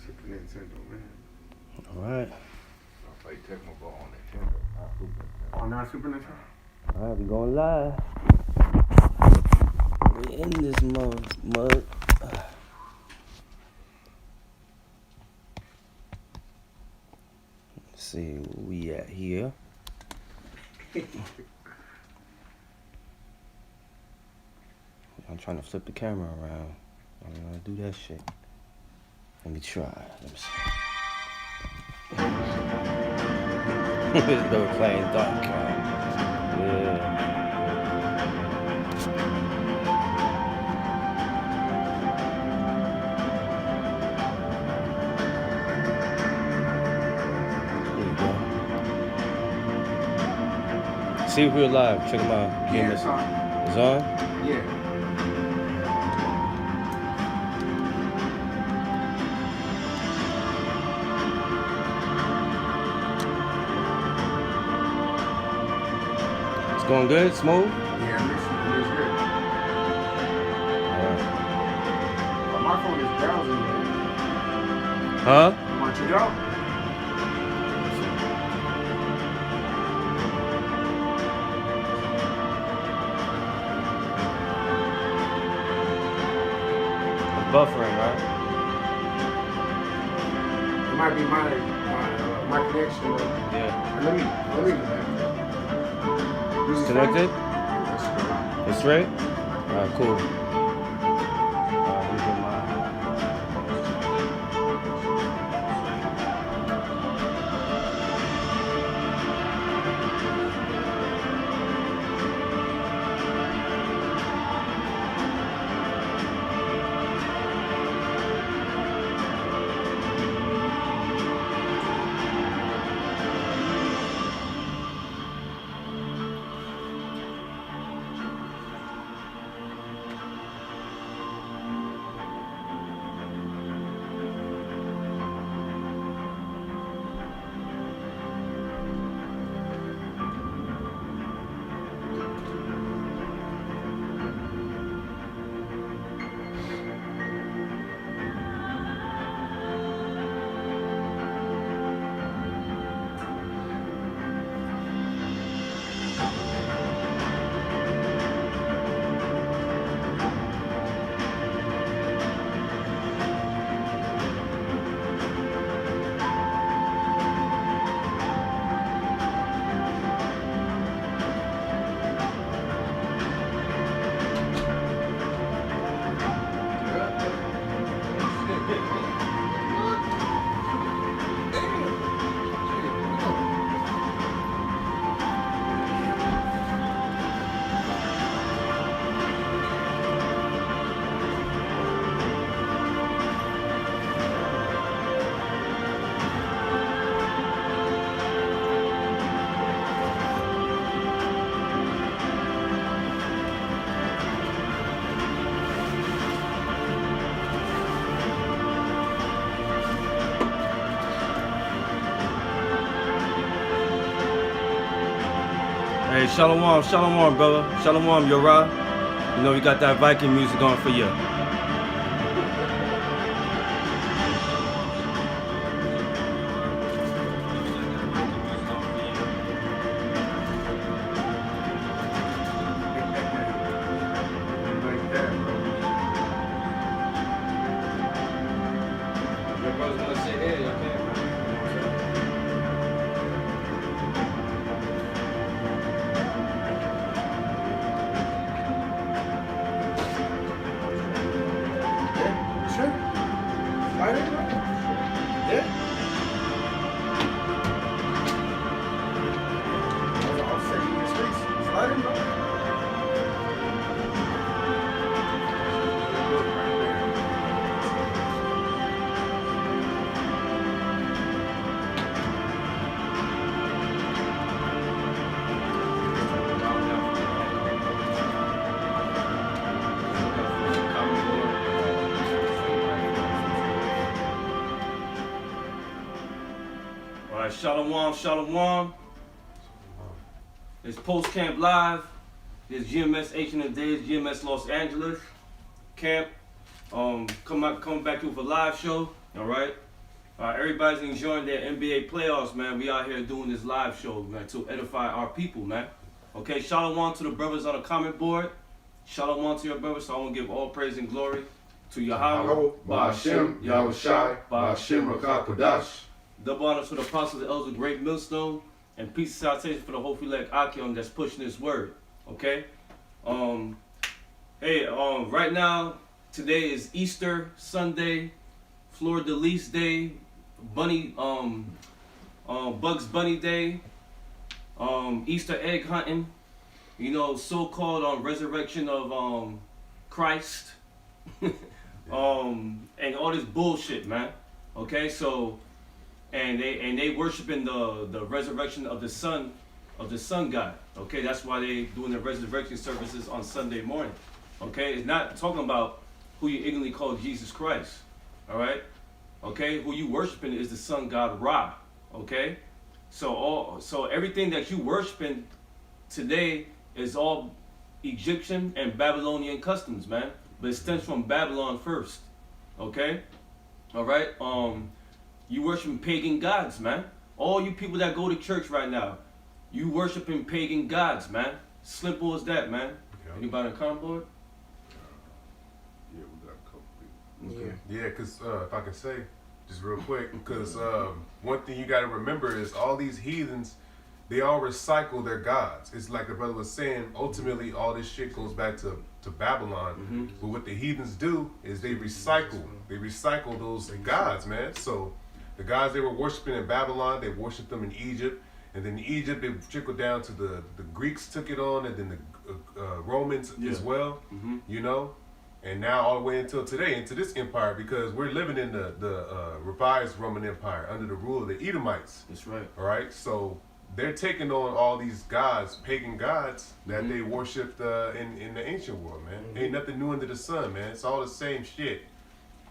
Super Nintendo, man. Alright. I play Tecmo Ball on Nintendo. Not Super Nintendo. Oh, not Super Nintendo? Alright, we going live. We in this mud. Let's see where we at here. I'm trying to flip the camera around. I don't know how to do that shit. Let me try. Let me see. They were playing Donkey Kong. Yeah. See if we're live. Check them out. Yeah, it's on. It's on? Yeah. It's going good? Smooth? Yeah, it's good. Alright. Well, my phone is browsing, man. Huh? Want you to go? Buffering, right? It might be my connection. Yeah. Let me It's connected? That's It's straight? Alright, cool. Alright, let me get mine. Hey, shalom, brother. Shalom, Yorah. You know we got that Viking music on for you. like that, bro. Your brothers want to sit here, y'all can't. Yeah, sure. Slide in, bro. Yeah. I'll say in your space. Slide in, bro. Alright, shalom. It's Post Camp Live. It's GMS H&M Days, GMS Los Angeles camp. Come back to a live show. Alright. Everybody's enjoying their NBA playoffs, man. We out here doing this live show, man, to edify our people, man. Okay, shalom to the brothers on the comment board. Shalom to your brothers. So I want to give all praise and glory to Yahweh, Ba'ashem, Yahweh Shai, Ba'ashem, Rakah Kodash. Double honor to the apostles, the elders of Great Millstone, and peace and salutation for the whole elect Akion that's pushing this word. Okay? Right now, today is Easter Sunday, Fleur de Lis Day, Bugs Bunny Day, Easter egg hunting, so-called resurrection of Christ, and all this bullshit, man. Okay, so and they worshiping the resurrection of the sun god. Okay, that's why they doing the resurrection services on Sunday morning. Okay, it's not talking about who you ignorantly call Jesus Christ. All right, okay, who you worshiping is the sun god Ra. Okay, so everything that you worshiping today is all Egyptian and Babylonian customs, man. But it stems from Babylon first. Okay, all right. You worshiping pagan gods, man. All you people that go to church right now, you worshiping pagan gods, man. Simple as that, man. Yeah. Anybody on the comment board? Yeah, we got a couple people. Yeah, because if I can say, just real quick, because one thing you got to remember is all these heathens, they all recycle their gods. It's like the brother was saying, ultimately all this shit goes back to Babylon. Mm-hmm. But what the heathens do is they recycle those gods, man. So the gods they were worshiping in Babylon, they worshiped them in Egypt. And then in Egypt, they trickled down to the Greeks took it on, and then the Romans as well, And now all the way until today, into this empire, because we're living in the revised Roman Empire under the rule of the Edomites. That's right. All right, so they're taking on all these gods, pagan gods, that they worshipped in the ancient world, man. Ain't nothing new under the sun, man. It's all the same shit.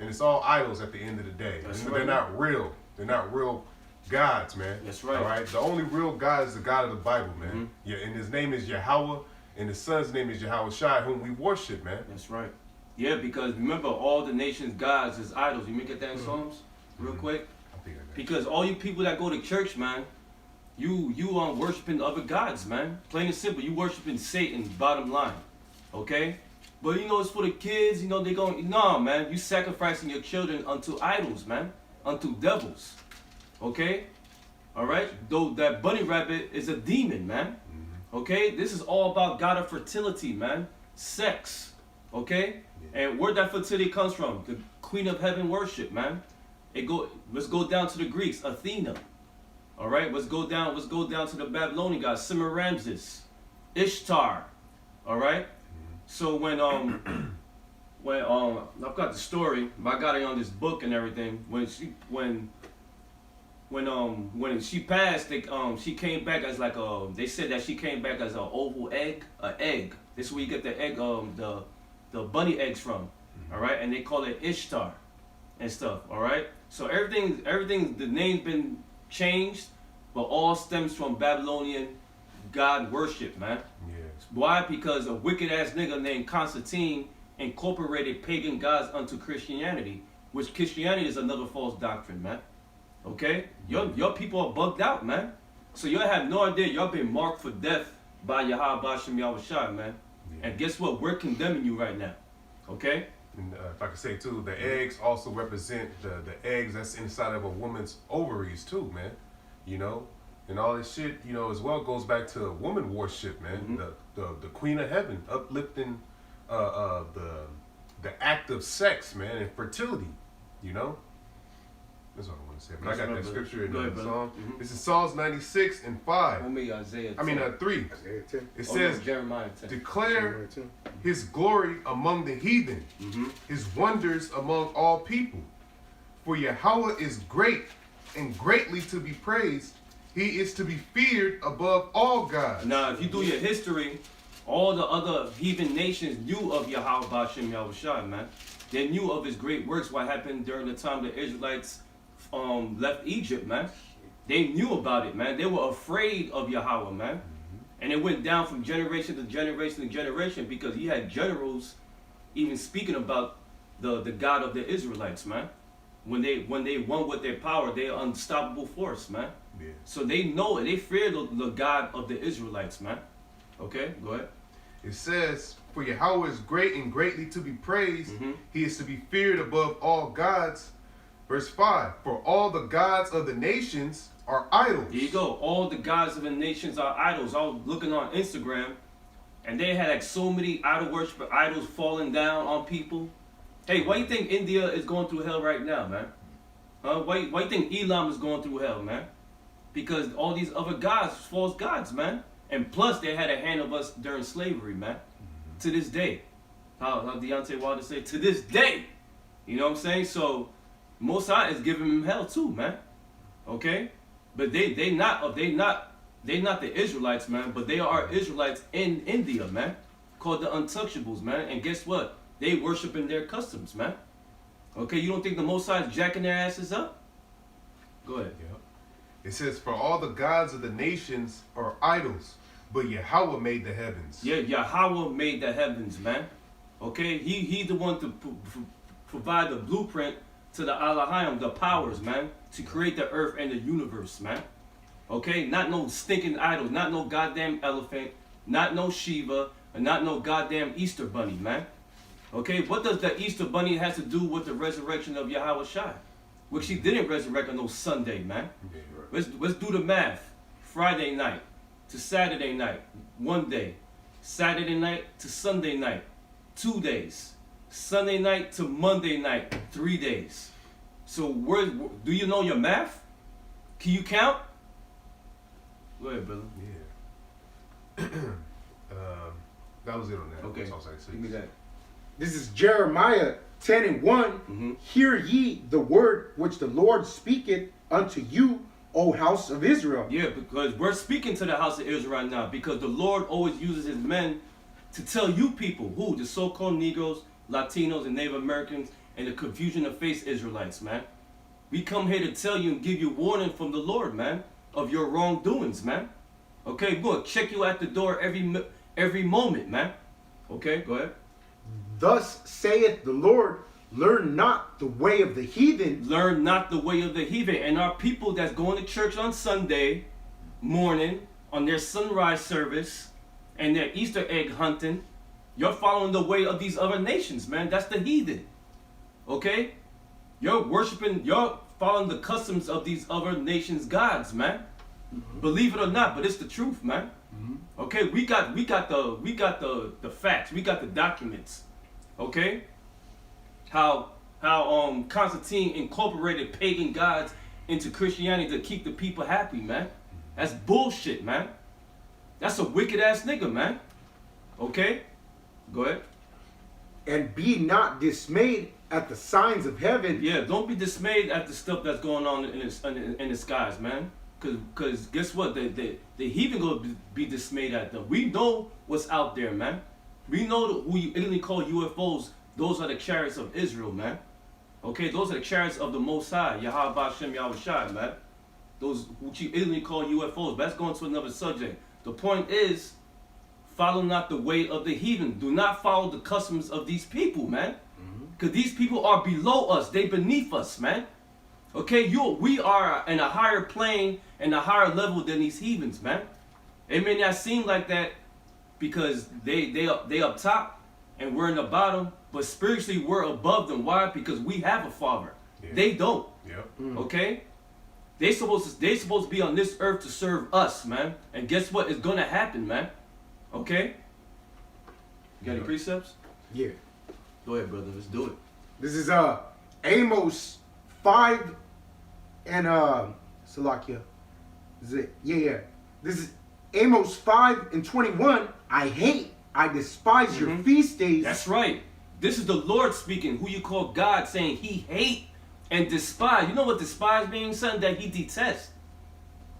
And it's all idols at the end of the day. That's They're right. not real. They're not real gods, man. That's right. All right, the only real God is the God of the Bible, man. Yeah, and his name is Yahweh, and his son's name is Yahweh Shai, whom we worship, man. That's right. Yeah, because remember, all the nation's gods is idols. You make it that in Psalms, real quick. I think I got Because all you people that go to church, man, you worshiping other gods, man. Plain and simple, you worshiping Satan. Bottom line, okay. But it's for the kids. They going man. You sacrificing your children unto idols, man, unto devils, okay. All right. Though that bunny rabbit is a demon, man. Okay. This is all about God of fertility, man. Sex, okay. And where that fertility comes from, the Queen of Heaven worship, man. Let's go down to the Greeks, Athena. All right, let's go down to the Babylonian gods, Semiramis, Ishtar. All right. So when I've got the story, but I got it on this book and everything. When she passed, she came back as like they said that she came back as an oval egg, an egg. This is where you get the egg, the bunny eggs from. All right, and they call it Ishtar and stuff. All right, so everything, the name's been changed, but all stems from Babylonian god worship, man. Yeah. Why? Because a wicked ass nigga named Constantine incorporated pagan gods unto Christianity, which Christianity is another false doctrine, man. Okay, your people are bugged out, man. So y'all have no idea y'all been marked for death by Yahweh Ba'ashem Yahweh Shai, man. Yeah. And guess what? We're condemning you right now. Okay. And if I could say too, the eggs also represent the eggs that's inside of a woman's ovaries too, man. And all this shit, as well goes back to woman worship, man. The Queen of Heaven uplifting the act of sex, man, and fertility. That's all I want to say. But I got that scripture in the Psalm. This is Psalms 96 and 5. Isaiah 10. I mean 3. Isaiah 10. It says, Jeremiah 10. declare his glory among the heathen, his wonders among all people. For Yahweh is great and greatly to be praised. He is to be feared above all gods. Now, if you do your history, all the other heathen nations knew of Yahweh Ba'ashem Yahweh Shai, man. They knew of his great works, what happened during the time the Israelites left Egypt, man. They knew about it, man. They were afraid of Yahweh, man. And it went down from generation to generation to generation because he had generals even speaking about the God of the Israelites, man. when they won with their power, they're an unstoppable force, man. Yeah. So they know it. They fear the God of the Israelites, man. Okay, go ahead. It says, "For Yahweh is great and greatly to be praised. Mhm. He is to be feared above all gods." Verse 5, "For all the gods of the nations are idols." Here you go. All the gods of the nations are idols. I was looking on Instagram, and they had like so many idol worship idols falling down on people. Hey, why you think India is going through hell right now, man? Why you think Elam is going through hell, man? Because all these other gods, false gods, man. And plus, they had a hand of us during slavery, man. To this day. How Deontay Wilder say, to this day. You know what I'm saying? So, Mosai is giving them hell too, man. Okay? But they not the Israelites, man. But they are Israelites in India, man. Called the Untouchables, man. And guess what? They worshiping their customs, man. Okay, you don't think the Mosai is jacking their asses up? Go ahead. Yep. It says, "For all the gods of the nations are idols, but Yahweh made the heavens." Yeah, Yahweh made the heavens, man. Okay, he the one to provide the blueprint to the Elohim, the powers, man, to create the earth and the universe, man. Okay, not no stinking idols, not no goddamn elephant, not no Shiva, and not no goddamn Easter bunny, man. Okay, what does the Easter bunny has to do with the resurrection of Yahweh Shai? Which he didn't resurrect on no Sunday, man. Yeah, Let's do the math. Friday night to Saturday night, 1 day. Saturday night to Sunday night, 2 days. Sunday night to Monday night, 3 days. So do you know your math? Can you count? Go ahead, brother. Yeah. That was it on that. Okay. That's all I was saying. Give me that. This is Jeremiah 10:1. Mhm. Hear ye the word which the Lord speaketh unto you, O house of Israel. Yeah, because we're speaking to the house of Israel right now, because the Lord always uses his men to tell you people, who? The so-called Negroes, Latinos, and Native Americans, and the confusion of face Israelites, man. We come here to tell you and give you warning from the Lord, man, of your wrongdoings, man. Okay, we're going to check you at the door every moment, man. Okay, go ahead. Thus saith the Lord, learn not the way of the heathen. Learn not the way of the heathen. And our people that's going to church on Sunday morning, on their sunrise service, and their Easter egg hunting, you're following the way of these other nations, man. That's the heathen. Okay? You're following the customs of these other nations' gods, man. Believe it or not, but it's the truth, man. Okay, we got the facts, we got the documents. Okay? How Constantine incorporated pagan gods into Christianity to keep the people happy, man. That's bullshit, man. That's a wicked ass nigga, man. Okay? Go ahead. And be not dismayed at the signs of heaven. Yeah, don't be dismayed at the stuff that's going on in the skies, man. Cause guess what? The heathen gonna be dismayed at them. We know what's out there, man. We know who you Italy call UFOs. Those are the chariots of Israel, man. Okay, those are the chariots of the Most High, Yahweh Bashem Yahweh Shai, man. Those which you Italy call UFOs. But that's going to another subject. The point is, follow not the way of the heathen. Do not follow the customs of these people, man. Because these people are below us. They beneath us, man. Okay, we are in a higher plane and a higher level than these heathens, man. It may not seem like that because they up top and we're in the bottom, but spiritually we're above them. Why? Because we have a father. Yeah. They don't. Yep. Okay? They supposed to be on this earth to serve us, man. And guess what? It's gonna happen, man. Okay? You got any precepts? Yeah. Go ahead, brother. Let's do it. This is Amos 5 and Salakia. Is it? Yeah. This is Amos 5 and 21. I despise your feast days. That's right. This is the Lord speaking, who you call God, saying he hate and despise. You know what despise means? Something that he detests.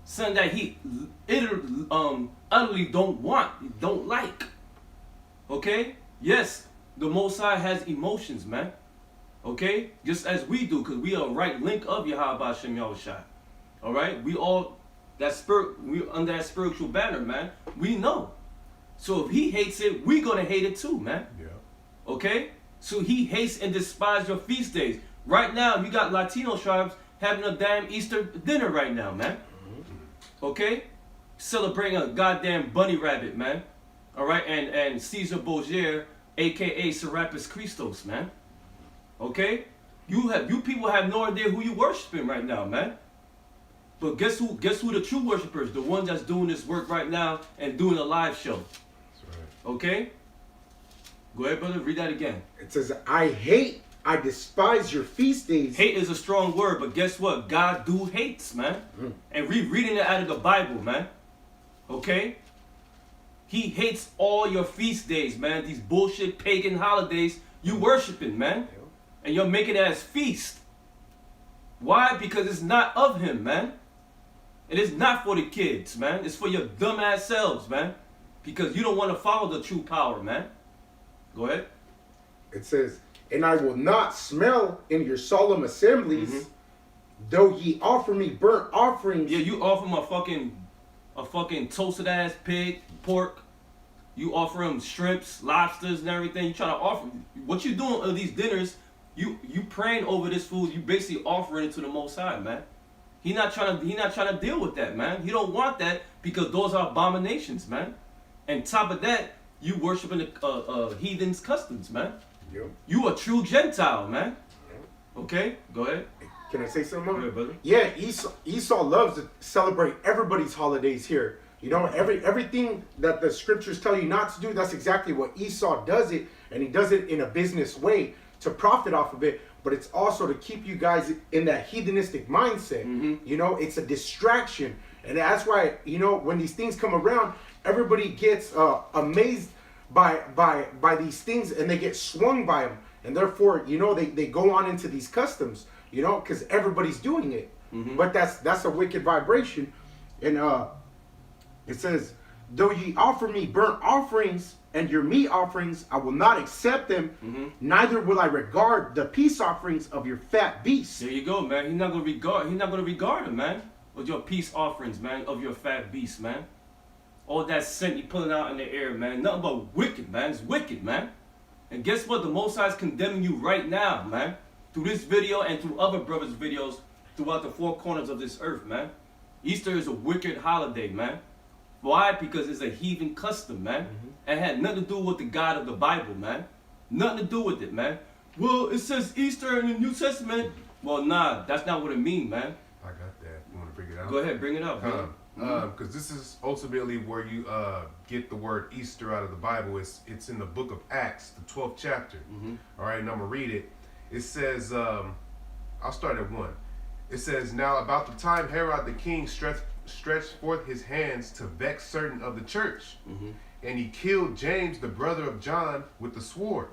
Something that he utterly don't want, don't like. Okay? Yes, the Most High has emotions, man. Okay? Just as we do, because we are a right link of Yahweh Bashem Yahweh Shai. Alright? We all, we under that spiritual banner, man. We know. So if he hates it, we're going to hate it too, man. Yeah. Okay? So he hates and despises your feast days. Right now, you got Latino tribes having a damn Easter dinner right now, man. Okay? Celebrating a goddamn bunny rabbit, man. All right? And Caesar Borgia, a.k.a. Serapis Christos, man. Okay? You people have no idea who you worshiping right now, man. But guess who the true worshipers? The ones that's doing this work right now and doing a live show. That's right. Okay? Go ahead, brother. Read that again. It says, I despise your feast days. Hate is a strong word, but guess what? God do hates, man. And reading it out of the Bible, man. Okay? He hates all your feast days, man. These bullshit pagan holidays you worshiping, man. And you're making it as feast. Why? Because it's not of him, man. It is not for the kids, man. It's for your dumbass selves, man. Because you don't want to follow the true power, man. Go ahead. It says, and I will not smell in your solemn assemblies, though ye offer me burnt offerings. Yeah, you offer him a fucking toasted ass pig, pork. You offer him shrimps, lobsters, and everything. You try to offer. What you doing at these dinners? You praying over this food. You basically offering it to the Most High, man. He not trying to deal with that, man. He don't want that because those are abominations, man. And top of that, you worshiping the heathens' customs, man. Yep. You a true Gentile, man. Okay, go ahead. Can I say something more? Go ahead, brother. Yeah, Esau loves to celebrate everybody's holidays here. You know, everything that the scriptures tell you not to do, that's exactly what Esau does it, and he does it in a business way to profit off of it, but it's also to keep you guys in that heathenistic mindset. You know, it's a distraction. And that's why, you know, when these things come around, everybody gets amazed by these things, and they get swung by them. And therefore, you know, they go on into these customs, you know, because everybody's doing it. But that's a wicked vibration. And it says, though ye offer me burnt offerings and your meat offerings, I will not accept them, neither will I regard the peace offerings of your fat beasts. There you go, man. He's not gonna regard them, man. With your peace offerings, man, of your fat beasts, man. All that scent you pulling out in the air, man. Nothing but wicked, man. It's wicked, man. And guess what? The Most High is condemning you right now, man. Through this video and through other brothers' videos throughout the four corners of this earth, man. Easter is a wicked holiday, man. Why? Because it's a heathen custom, man. It had nothing to do with the God of the Bible, man. Nothing to do with it, man. Well, it says Easter in the New Testament. Well, nah, that's not what it means, man. I got that. You want to bring it out? Go ahead, bring it up, man. Because this is ultimately where you get the word Easter out of the Bible. It's in the book of Acts, the 12th chapter. All right, and I'm going to read it. It says, I'll start at 1. It says, now about the time Herod the king stretched forth his hands to vex certain of the church, and he killed James, the brother of John, with the sword.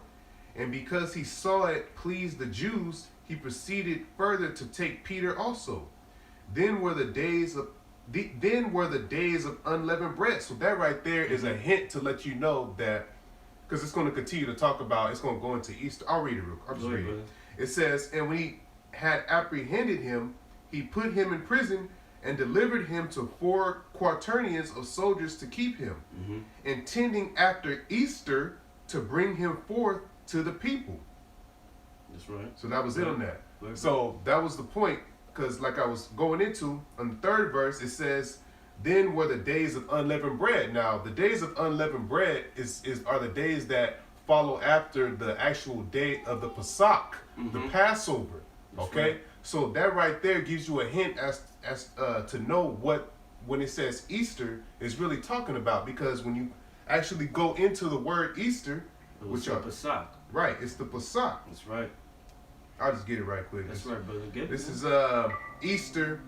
And because he saw it pleased the Jews, he proceeded further to take Peter also. Then were the days of unleavened bread. So that right there is a hint to let you know that, because it's going to continue to talk about, it's going to go into Easter. I'll read it real quick. I'll just read it. It says, and when he had apprehended him, he put him in prison and delivered him to 4 quaternions of soldiers to keep him, intending after Easter to bring him forth to the people. That's right. So that was it on that. So that was the point, because like I was going into, on the 3rd verse, it says, then were the days of unleavened bread. Now, the days of unleavened bread are the days that follow after the actual day of the Pesach, the Passover. That's okay? right. So that right there gives you a hint as to know what, when it says Easter, is really talking about. Because when you actually go into the word Easter, which are Pesach. Right, it's the Pesach. That's right. I'll just get it right quick. That's right, brother. Get This it. is Easter.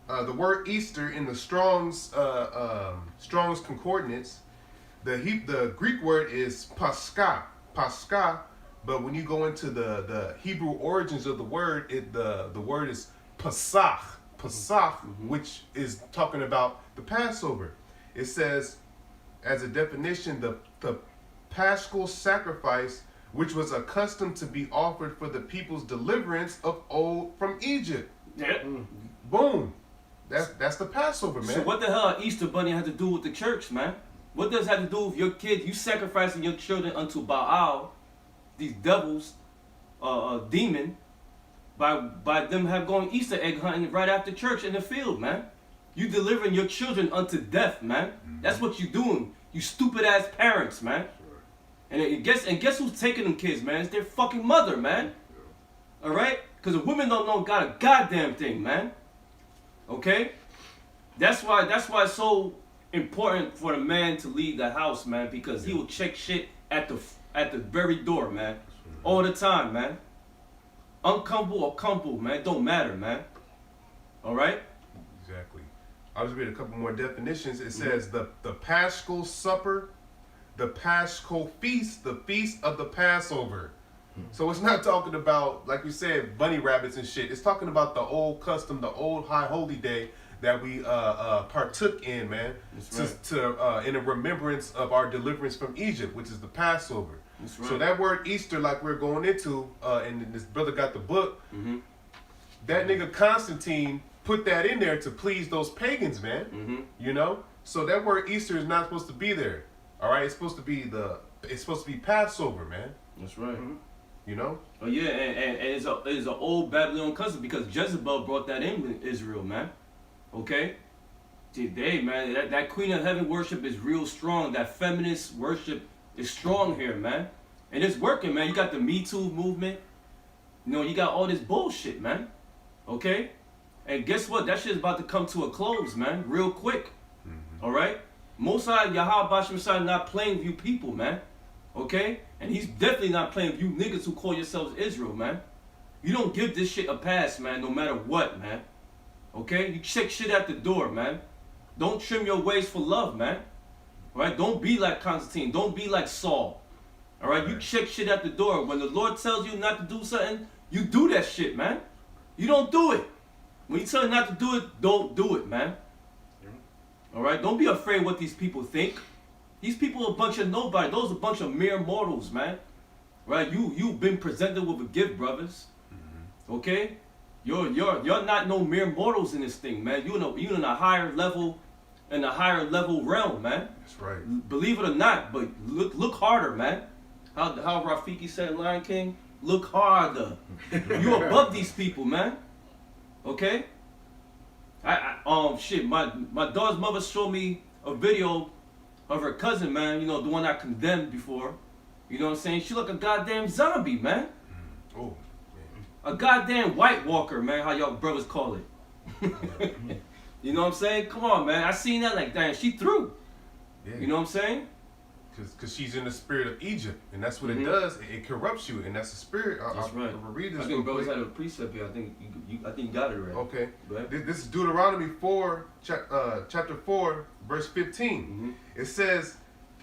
The word Easter in the Strong's concordance. The Greek word is Pascha. But when you go into the Hebrew origins of the word, the word is Pesach, which is talking about the Passover. It says, as a definition, the paschal sacrifice, which was accustomed to be offered for the people's deliverance of old from Egypt. Yeah. Boom. That's the Passover, man. So what the hell Easter Bunny had to do with the church, man? What does that have to do with your kids? You sacrificing your children unto Baal, these devils, demon, by them have going Easter egg hunting right after church in the field, man. You delivering your children unto death, man. That's what you doing. You stupid ass parents, man. And guess who's taking them kids, man? It's their fucking mother, man. All right? Because the women don't know got a goddamn thing, man. Okay? That's why it's so important for the man to leave the house, man, because he will check shit at the very door, man. All the time, man. Uncomfortable or comfortable, man. It don't matter, man. All right? Exactly. I'll just read a couple more definitions. It says the Paschal Supper, the Paschal Feast, the Feast of the Passover. So it's not talking about, like you said, bunny rabbits and shit. It's talking about the old custom, the old high holy day that we partook in, man. That's right. In a remembrance of our deliverance from Egypt, which is the Passover. That's right. So that word Easter, like we're going into, and this brother got the book, that nigga Constantine put that in there to please those pagans, man. You know? So that word Easter is not supposed to be there. All right? It's supposed to be Passover, man. That's right. You know? Oh yeah, and it's an old Babylonian custom because Jezebel brought that in with Israel, man. Okay? Today, man, that Queen of Heaven worship is real strong. That feminist worship is strong here, man. And it's working, man. You got the Me Too movement. You know, you got all this bullshit, man. Okay? And guess what? That shit's about to come to a close, man. Real quick. All right? Mosai Yahweh Bashim Shai not playing with you people, man. Okay? And he's definitely not playing with you niggas who call yourselves Israel, man. You don't give this shit a pass, man, no matter what, man. Okay? You check shit at the door, man. Don't trim your ways for love, man. All right? Don't be like Constantine. Don't be like Saul. All right? You check shit at the door. When the Lord tells you not to do something, you do that shit, man. You don't do it. When you tell you not to do it, don't do it, man. All right? Don't be afraid what these people think. These people are a bunch of nobody. Those are a bunch of mere mortals, man. Right? You've been presented with a gift, brothers. Okay? You're not no mere mortals in this thing, man. You're in a higher level, realm, man. That's right. Believe it or not, but look harder, man. How Rafiki said in Lion King, look harder. You're above these people, man. Okay? Shit, my daughter's mother showed me a video of her cousin, man, you know, the one I condemned before. You know what I'm saying? She look a goddamn zombie, man. Oh, man. A goddamn White Walker, man, how y'all brothers call it. You know what I'm saying? Come on, man. I seen that like, damn, she through. Yeah. You know what I'm saying? Because she's in the spirit of Egypt, and that's what it does. It corrupts you, and that's the spirit. That's right. I'll read this. I think brothers had a precept here. I think you got it right. Okay. This is Deuteronomy 4, chapter 4, verse 15. It says,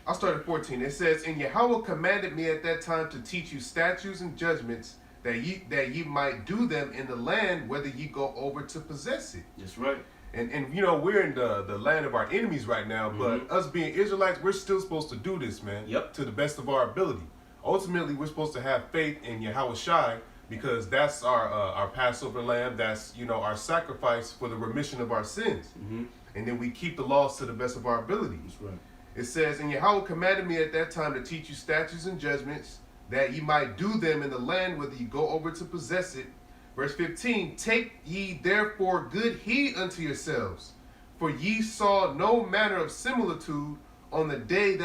I'll start at 14. It says, "And Yahweh commanded me at that time to teach you statutes and judgments, that ye might do them in the land, whether ye go over to possess it." That's right. And you know, we're in the land of our enemies right now, but us being Israelites, we're still supposed to do this, man. Yep. To the best of our ability. Ultimately, we're supposed to have faith in Yahweh Shai, because that's our Passover lamb. That's, you know, our sacrifice for the remission of our sins. And then we keep the laws to the best of our ability. That's right. It says, "And Yahweh commanded me at that time to teach you statutes and judgments, that ye might do them in the land, whether ye go over to possess it." Verse 15, "Take ye therefore good heed unto yourselves, for ye saw no manner of similitude on the day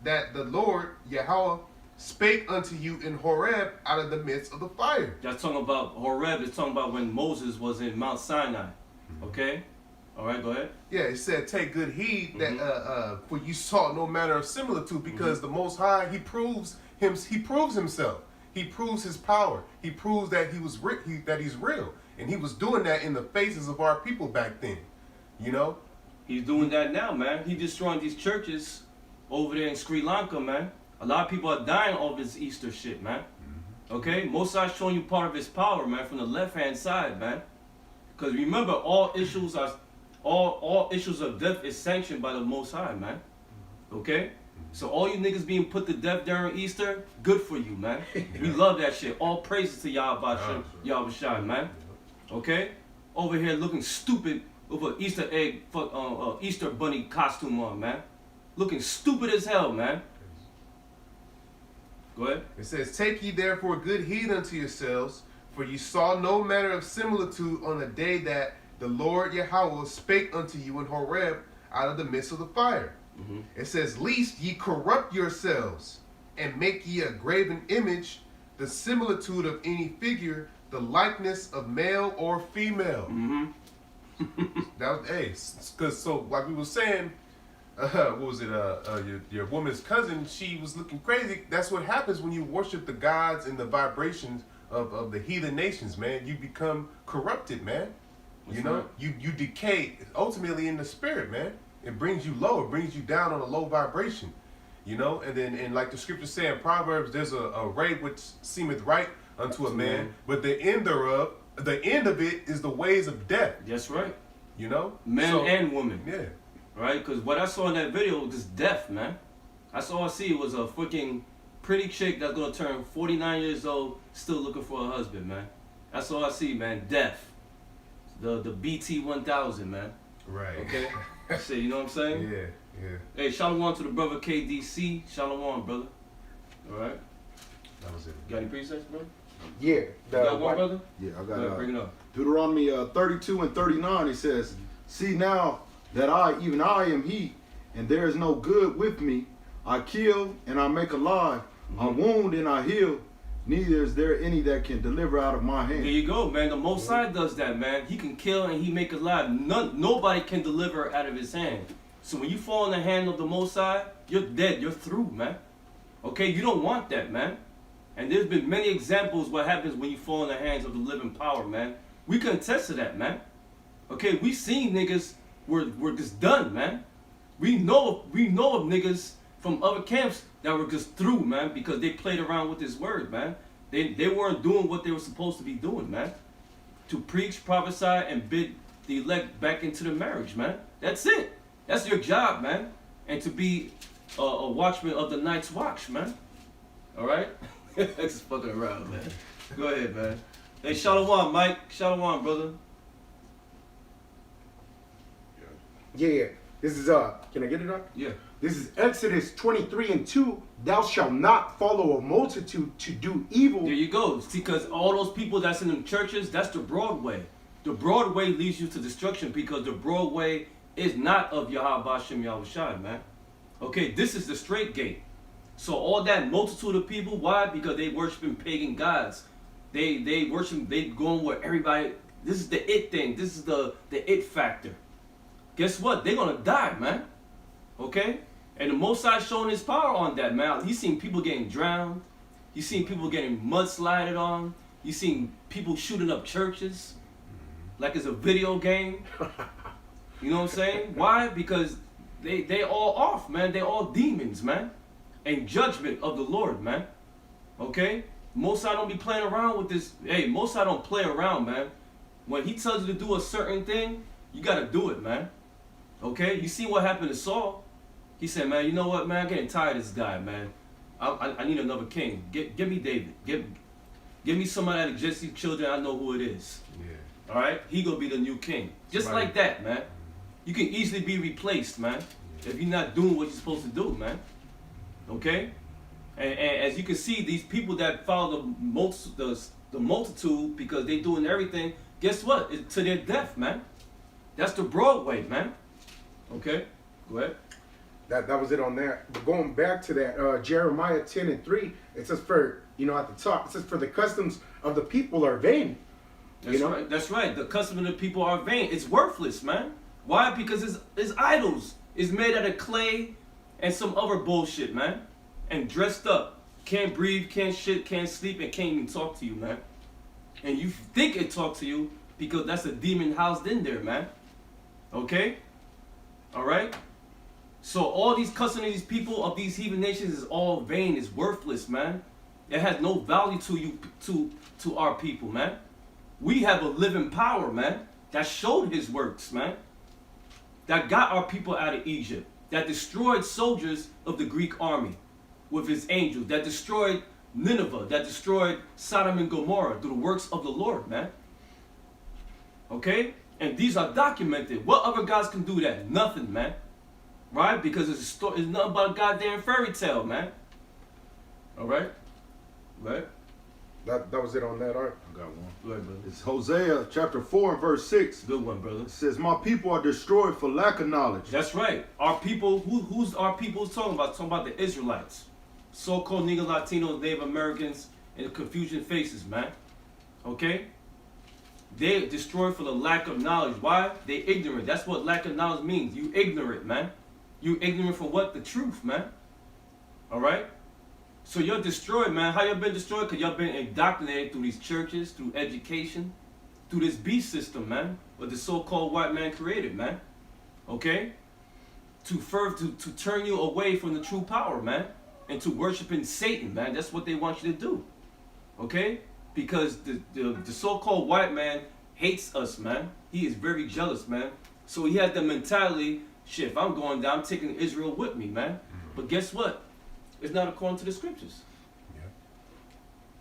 that the Lord Yahweh spake unto you in Horeb out of the midst of the fire." That's talking about Horeb. It's talking about when Moses was in Mount Sinai. Okay? All right, go ahead. Yeah, it said, "Take good heed that for you saw no manner of similitude," because the Most High, He proves Himself. He proves His power. He proves that that He's real, and He was doing that in the faces of our people back then. You know, He's doing that now, man. He's destroying these churches over there in Sri Lanka, man. A lot of people are dying over this Easter shit, man. Okay, Mosai's showing you part of His power, man, from the left-hand side, man. Because remember, all issues of death is sanctioned by the Most High, man. Okay. So all you niggas being put to death during Easter, good for you, man. We love that shit. All praises to Yahweh Shai, man. Okay? Over here looking stupid with an Easter egg, Easter bunny costume on, man. Looking stupid as hell, man. Go ahead. It says, "Take ye therefore good heed unto yourselves, For you saw no manner of similitude on the day that the Lord Yahweh spake unto you in Horeb out of the midst of the fire. Mm-hmm. It says, lest ye corrupt yourselves and make ye a graven image, the similitude of any figure, the likeness of male or female. Mm-hmm. That was, hey, because so like we were saying, what was it? Your woman's cousin, she was looking crazy. That's what happens when you worship the gods and the vibrations of the heathen nations, man. You become corrupted, man. That's you know, right. you decay ultimately in the spirit, man. It brings you low. It brings you down on a low vibration. You know, and like the scripture say in Proverbs, there's a way which seemeth right unto a man, but the end of it is the ways of death. That's right. You know, Men and women. Yeah. Right? Because what I saw in that video was just death, man. That's all I see was a freaking pretty chick that's going to turn 49 years old, still looking for a husband, man. That's all I see, man. Death. The BT 1000, man. Right. Okay? Shit, you know what I'm saying? Yeah. Yeah. Hey, shalom to the brother KDC. Shalom, brother. All right? That was it. Got any presets, bro? Yeah. You got one, brother? Yeah, I Go ahead, got bring it up. Deuteronomy 32 and 39. It says, see now that I, even I am he, and there is no good with me. I kill and I make alive. I wound and I heal. Neither is there any that can deliver out of my hand. There you go, man. The Most High does that, man. He can kill and he make alive. Nobody can deliver out of his hand. So when you fall in the hand of the Most High, you're dead. You're through, man. Okay? You don't want that, man. And there's been many examples what happens when you fall in the hands of the living power, man. We can attest to that, man. Okay? We seen niggas were just done, man. We know of niggas from other camps that were just through, man, because they played around with this word, man. They weren't doing what they were supposed to be doing, man. To preach, prophesy, and bid the elect back into the marriage, man. That's it. That's your job, man. And to be a watchman of the night's watch, man. All right? Just fucking around, man. Go ahead, man. Hey, shalom, Mike. Shalom, brother. Yeah. This is can I get it up? Yeah. This is Exodus 23 and 2. Thou shalt not follow a multitude to do evil. There you go. See, because all those people that's in them churches, that's the broad way. The broad way leads you to destruction because the broad way is not of Yahweh Shem Yahushai, man. Okay, this is the straight gate. So all that multitude of people, why? Because they worshiping pagan gods. They worship, they going where everybody, this is the it thing. This is the it factor. Guess what? They're going to die, man. Okay? And the Most High showing his power on that, man. He's seen people getting drowned. He's seen people getting mudslided on. He's seen people shooting up churches like it's a video game. You know what I'm saying? Why? Because they all off, man. They all demons, man. And judgment of the Lord, man. Okay? Most High don't be playing around with this. Hey, Most High don't play around, man. When he tells you to do a certain thing, you got to do it, man. Okay? You see what happened to Saul? He said, man, you know what, man? I'm getting tired of this guy, man. I need another king. Give me David. Give me somebody out of Jesse's children. I know who it is. Yeah. All right? He gonna be the new king. Just like that, man. You can easily be replaced, man, if you're not doing what you're supposed to do, man. Okay? And as you can see, these people that follow the multitude because they doing everything, guess what? It's to their death, man. That's the Broadway, man. Okay? Go ahead. That was it on there. But going back to that, Jeremiah 10 and 3, it says for, at the top, it says for the customs of the people are vain. That's right. That's right. The custom of the people are vain. It's worthless, man. Why? Because it's idols. It's made out of clay and some other bullshit, man. And dressed up. Can't breathe, can't shit, can't sleep, and can't even talk to you, man. And you think it talks to you because that's a demon housed in there, man. Okay? Alright? So all these customs of these people of these heathen nations is all vain, is worthless, man. It has no value to you, to our people, man. We have a living power, man, that showed his works, man. That got our people out of Egypt. That destroyed soldiers of the Greek army with his angels. That destroyed Nineveh. That destroyed Sodom and Gomorrah through the works of the Lord, man. Okay? And these are documented. What other gods can do that? Nothing, man. Right? Because it's nothing but a goddamn fairy tale, man. Alright? Right? That was it on that, all right? I got one. Go ahead, brother. It's Hosea chapter 4 and verse 6. Good one, brother. It says, my people are destroyed for lack of knowledge. That's right. Our people, who's our people talking about? Talking about the Israelites. So-called nigger Latinos, Native Americans, and the Confucian faces, man. Okay? They destroyed for the lack of knowledge. Why? They ignorant. That's what lack of knowledge means. You ignorant, man. You ignorant for what? The truth, man. Alright? So you're destroyed, man. How y'all been destroyed? Because y'all been indoctrinated through these churches, through education, through this beast system, man. What the so-called white man created, man. Okay? To turn you away from the true power, man. And to worshiping Satan, man. That's what they want you to do. Okay? Because the so-called white man hates us, man. He is very jealous, man. So he has the mentality, shit, if I'm going down, I'm taking Israel with me, man. But guess what? It's not according to the scriptures. Yeah.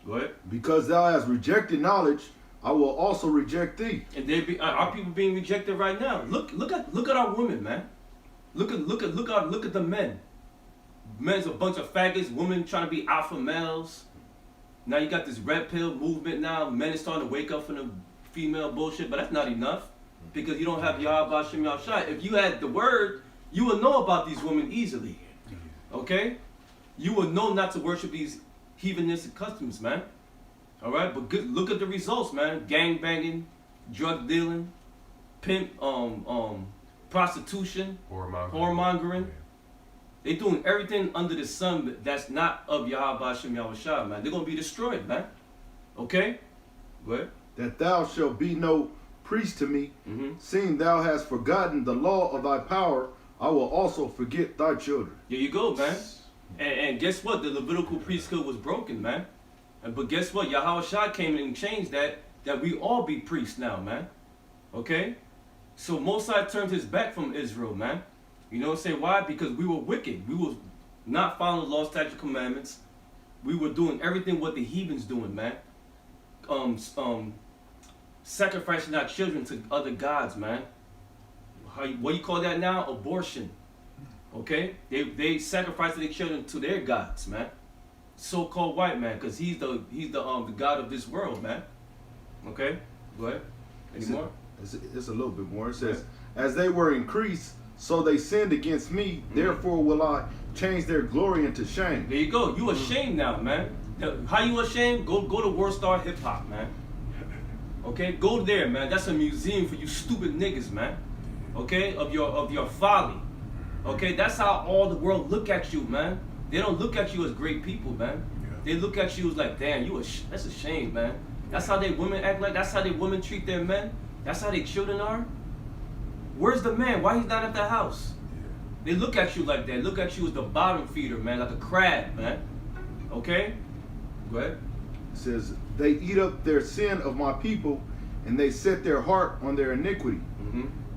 Go ahead. Because thou hast rejected knowledge, I will also reject thee. And they be our people being rejected right now. Look at our women, man. Look at the men. Men's a bunch of faggots. Women trying to be alpha males. Now you got this red pill movement. Now men are starting to wake up from the female bullshit, but that's not enough because you don't have Yahweh Shem Yahshai. If you had the word, you would know about these women easily. Okay. You will know not to worship these heathenistic customs, man. All right, but look at the results, man. Gang banging, drug dealing, pimp, prostitution, whoremongering. They doing everything under the sun that's not of Yahweh Shem Yahushua, man. They're gonna be destroyed, man. Okay, go ahead. That thou shalt be no priest to me, seeing thou hast forgotten the law of thy power, I will also forget thy children. There you go, man. And guess what? The Levitical priesthood was broken, man. But guess what? Yahushua came in and changed that we all be priests now, man. Okay? So Mosai turned his back from Israel, man. You know what I'm saying? Why? Because we were wicked. We were not following the law, statute, commandments. We were doing everything what the heathens doing, man. Sacrificing our children to other gods, man. What you call that now? Abortion. Okay? They sacrifice their children to their gods, man. So-called white man, because he's the god of this world, man. Okay? Go ahead. Any more? It's a little bit more. It says, as they were increased, so they sinned against me, therefore will I change their glory into shame. There you go. You ashamed now, man. How you ashamed? Go to World Star Hip Hop, man. Okay? Go there, man. That's a museum for you stupid niggas, man. Okay? Of your folly. Okay? That's how all the world look at you, man. They don't look at you as great people, man. Yeah. They look at you as like, damn, that's a shame, man. That's how they women act like. That's how they women treat their men. That's how their children are. Where's the man? Why he's not at the house? Yeah. They look at you like that. Look at you as the bottom feeder, man, like a crab, man. Okay? Go ahead. It says, they eat up their sin of my people, and they set their heart on their iniquity.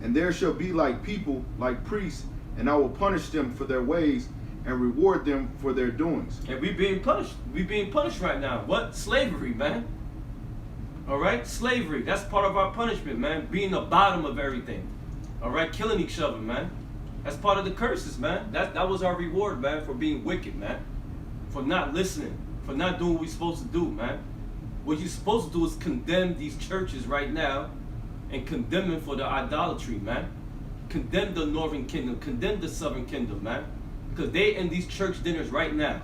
And there shall be like people, like priests, and I will punish them for their ways, and reward them for their doings. And we being punished. We being punished right now. What? Slavery, man. All right? Slavery. That's part of our punishment, man. Being the bottom of everything. All right? Killing each other, man. That's part of the curses, man. That was our reward, man, for being wicked, man. For not listening. For not doing what we're supposed to do, man. What you're supposed to do is condemn these churches right now and condemn them for the idolatry, man. Condemn the northern kingdom. Condemn the southern kingdom, man. Because they in these church dinners right now,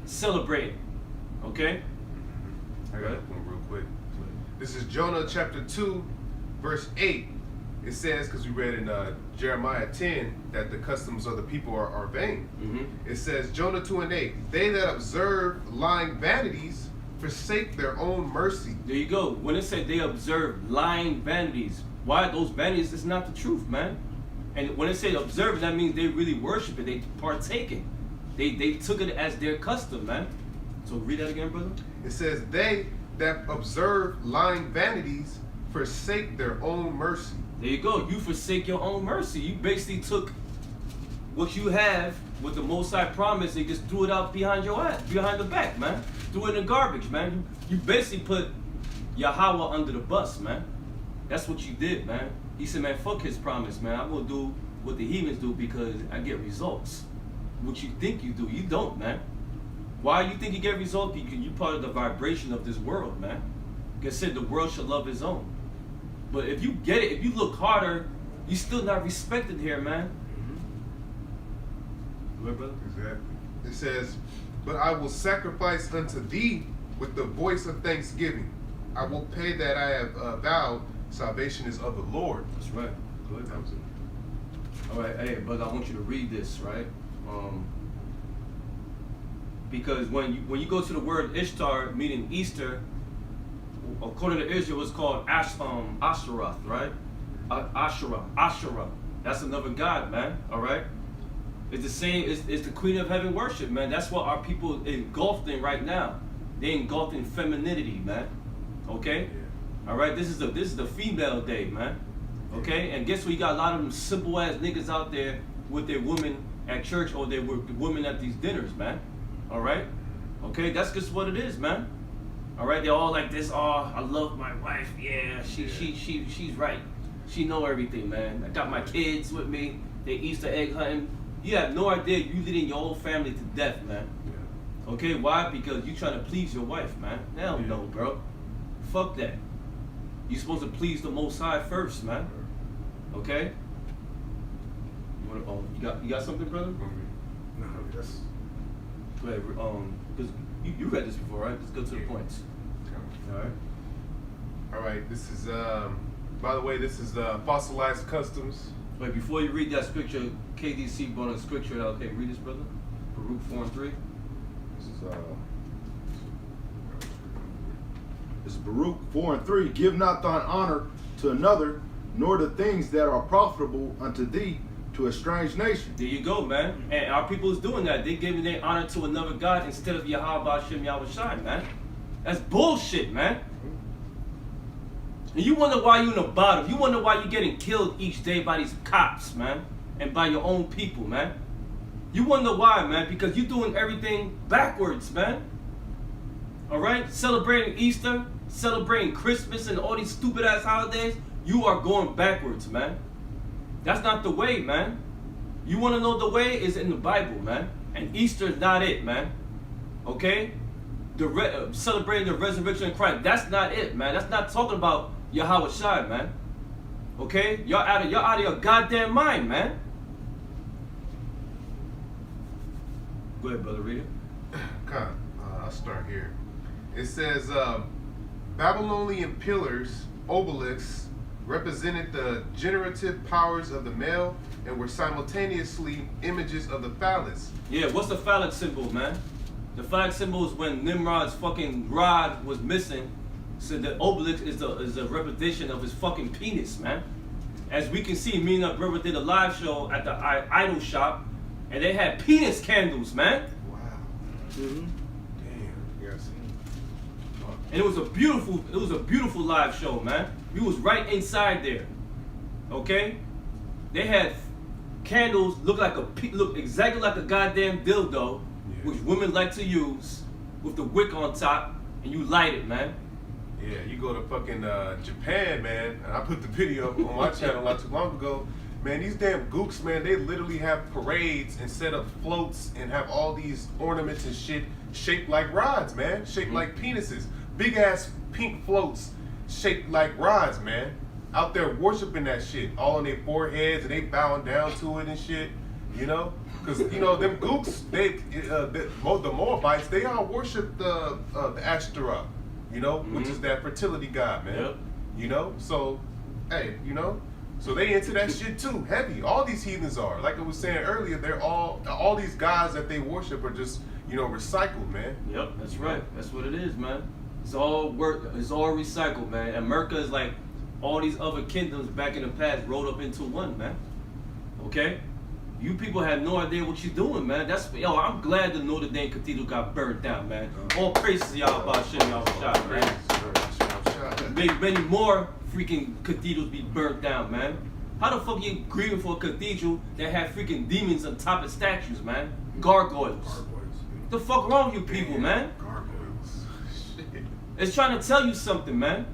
celebrating. Okay? I got one real quick. This is Jonah chapter 2, verse 8. It says, because we read in Jeremiah 10, that the customs of the people are vain. It says, Jonah 2 and 8, they that observe lying vanities forsake their own mercy. There you go. When it said they observe lying vanities, why? Those vanities is not the truth, man. And when it says observe, that means they really worship it. They partake it. They took it as their custom, man. So read that again, brother. It says, they that observe lying vanities forsake their own mercy. There you go. You forsake your own mercy. You basically took what you have with the Most High promise and just threw it out behind your ass, behind the back, man. Threw it in the garbage, man. You basically put Yahweh under the bus, man. That's what you did, man. He said, man, fuck his promise, man. I'm going to do what the heathens do because I get results. What you think you do, you don't, man. Why you think you get results? Because you part of the vibration of this world, man. Like I said, the world should love his own. But if you get it, if you look harder, you still not respected here, man. Go ahead, brother. Exactly. It says, but I will sacrifice unto thee with the voice of thanksgiving. I will pay that I have vowed. Salvation is of the Lord. That's right. Go ahead. All right, hey, but I want you to read this, right? Because when you go to the word Ishtar, meaning Easter, according to Israel, it's called Asheroth, right? Asherah. That's another god, man. All right. It's the same. It's the Queen of Heaven worship, man. That's what our people engulfed in right now. They engulfed in femininity, man. Okay. Yeah. All right. This is the female day, man. Okay. And guess what? You got a lot of them simple ass niggas out there with their women at church or their women at these dinners, man. All right. Okay. That's just what it is, man. All right. They're all like this. Oh, I love my wife. Yeah. She's right. She know everything, man. I got my kids with me. They Easter egg hunting. You have no idea you leading your whole family to death, man. Yeah. Okay, why? Because you trying to please your wife, man. Hell no, bro. Fuck that. You supposed to please the Most High first, man. Okay. You got something, brother? No, that's. Go ahead. Because you read this before, right? Let's go to the points. All right. All right. This is by the way, this is fossilized customs. Wait, before you read that scripture, KDC brought a scripture. Okay, read this, brother. Baruch 4:3. This is Baruch 4:3. Give not thine honor to another, nor the things that are profitable unto thee to a strange nation. There you go, man. And our people is doing that. They giving their honor to another God instead of Yahweh Hashem Yahweh Shai, man. That's bullshit, man. And you wonder why you in the bottom. You wonder why you're getting killed each day by these cops, man. And by your own people, man. You wonder why, man. Because you're doing everything backwards, man. Alright? Celebrating Easter, celebrating Christmas and all these stupid ass holidays. You are going backwards, man. That's not the way, man. You want to know the way? Is in the Bible, man. And Easter is not it, man. Okay? Celebrating the resurrection of Christ. That's not it, man. That's not talking about Yahweh Shai, man. Okay? Y'all out of your goddamn mind, man. Go ahead, brother, read it. I'll start here. It says, Babylonian pillars, obelisks, represented the generative powers of the male and were simultaneously images of the phallus. Yeah, what's the phallic symbol, man? The phallic symbol is when Nimrod's fucking rod was missing. So the obelisk is a repetition of his fucking penis, man. As we can see, me and our brother did a live show at the idol shop, and they had penis candles, man. Wow. Mm-hmm. Damn. Yes. And it was a beautiful live show, man. We was right inside there. Okay? They had candles look exactly like a goddamn dildo, which women like to use, with the wick on top, and you light it, man. Yeah, you go to fucking Japan, man, and I put the video up on my channel not too long ago. Man, these damn gooks, man, they literally have parades and set up floats and have all these ornaments and shit shaped like rods, man. Shaped like penises. Big ass pink floats shaped like rods, man. Out there worshiping that shit. All on their foreheads and they bowing down to it and shit. You know? Because, you know, them gooks, the Moabites, they all worship the Ashtaroth, you know, which is that fertility god, man. Yep. You know? So, hey, you know? So they into that shit too, heavy. All these heathens are. Like I was saying earlier, they're all these gods that they worship are just, you know, recycled, man. Yep, that's right. That's what it is, man. It's all recycled, man. America is like all these other kingdoms back in the past rolled up into one, man. Okay? You people have no idea what you're doing, man. I'm glad the Notre Dame Cathedral got burned down, man. All praises to y'all about shit y'all shot, man. Many more freaking cathedrals be burnt down, man. How the fuck you grieving for a cathedral that had freaking demons on top of statues, man? Gargoyles. What the fuck wrong with you people, man? Gargoyles. Shit. It's trying to tell you something, man.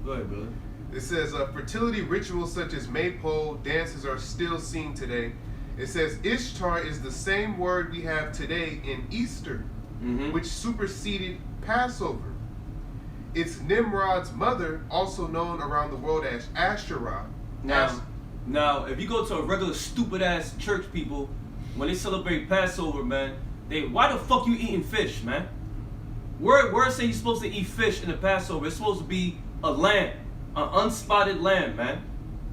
Go ahead, brother. It says fertility rituals such as maypole dances are still seen today It says Ishtar is the same word we have today in Easter, which superseded Passover. It's Nimrod's mother, also known around the world as Asherah. Now, if you go to a regular stupid ass church, people, when they celebrate Passover, man, why the fuck you eating fish, man? Where say you're supposed to eat fish in the Passover? It's supposed to be a lamb, an unspotted lamb, man.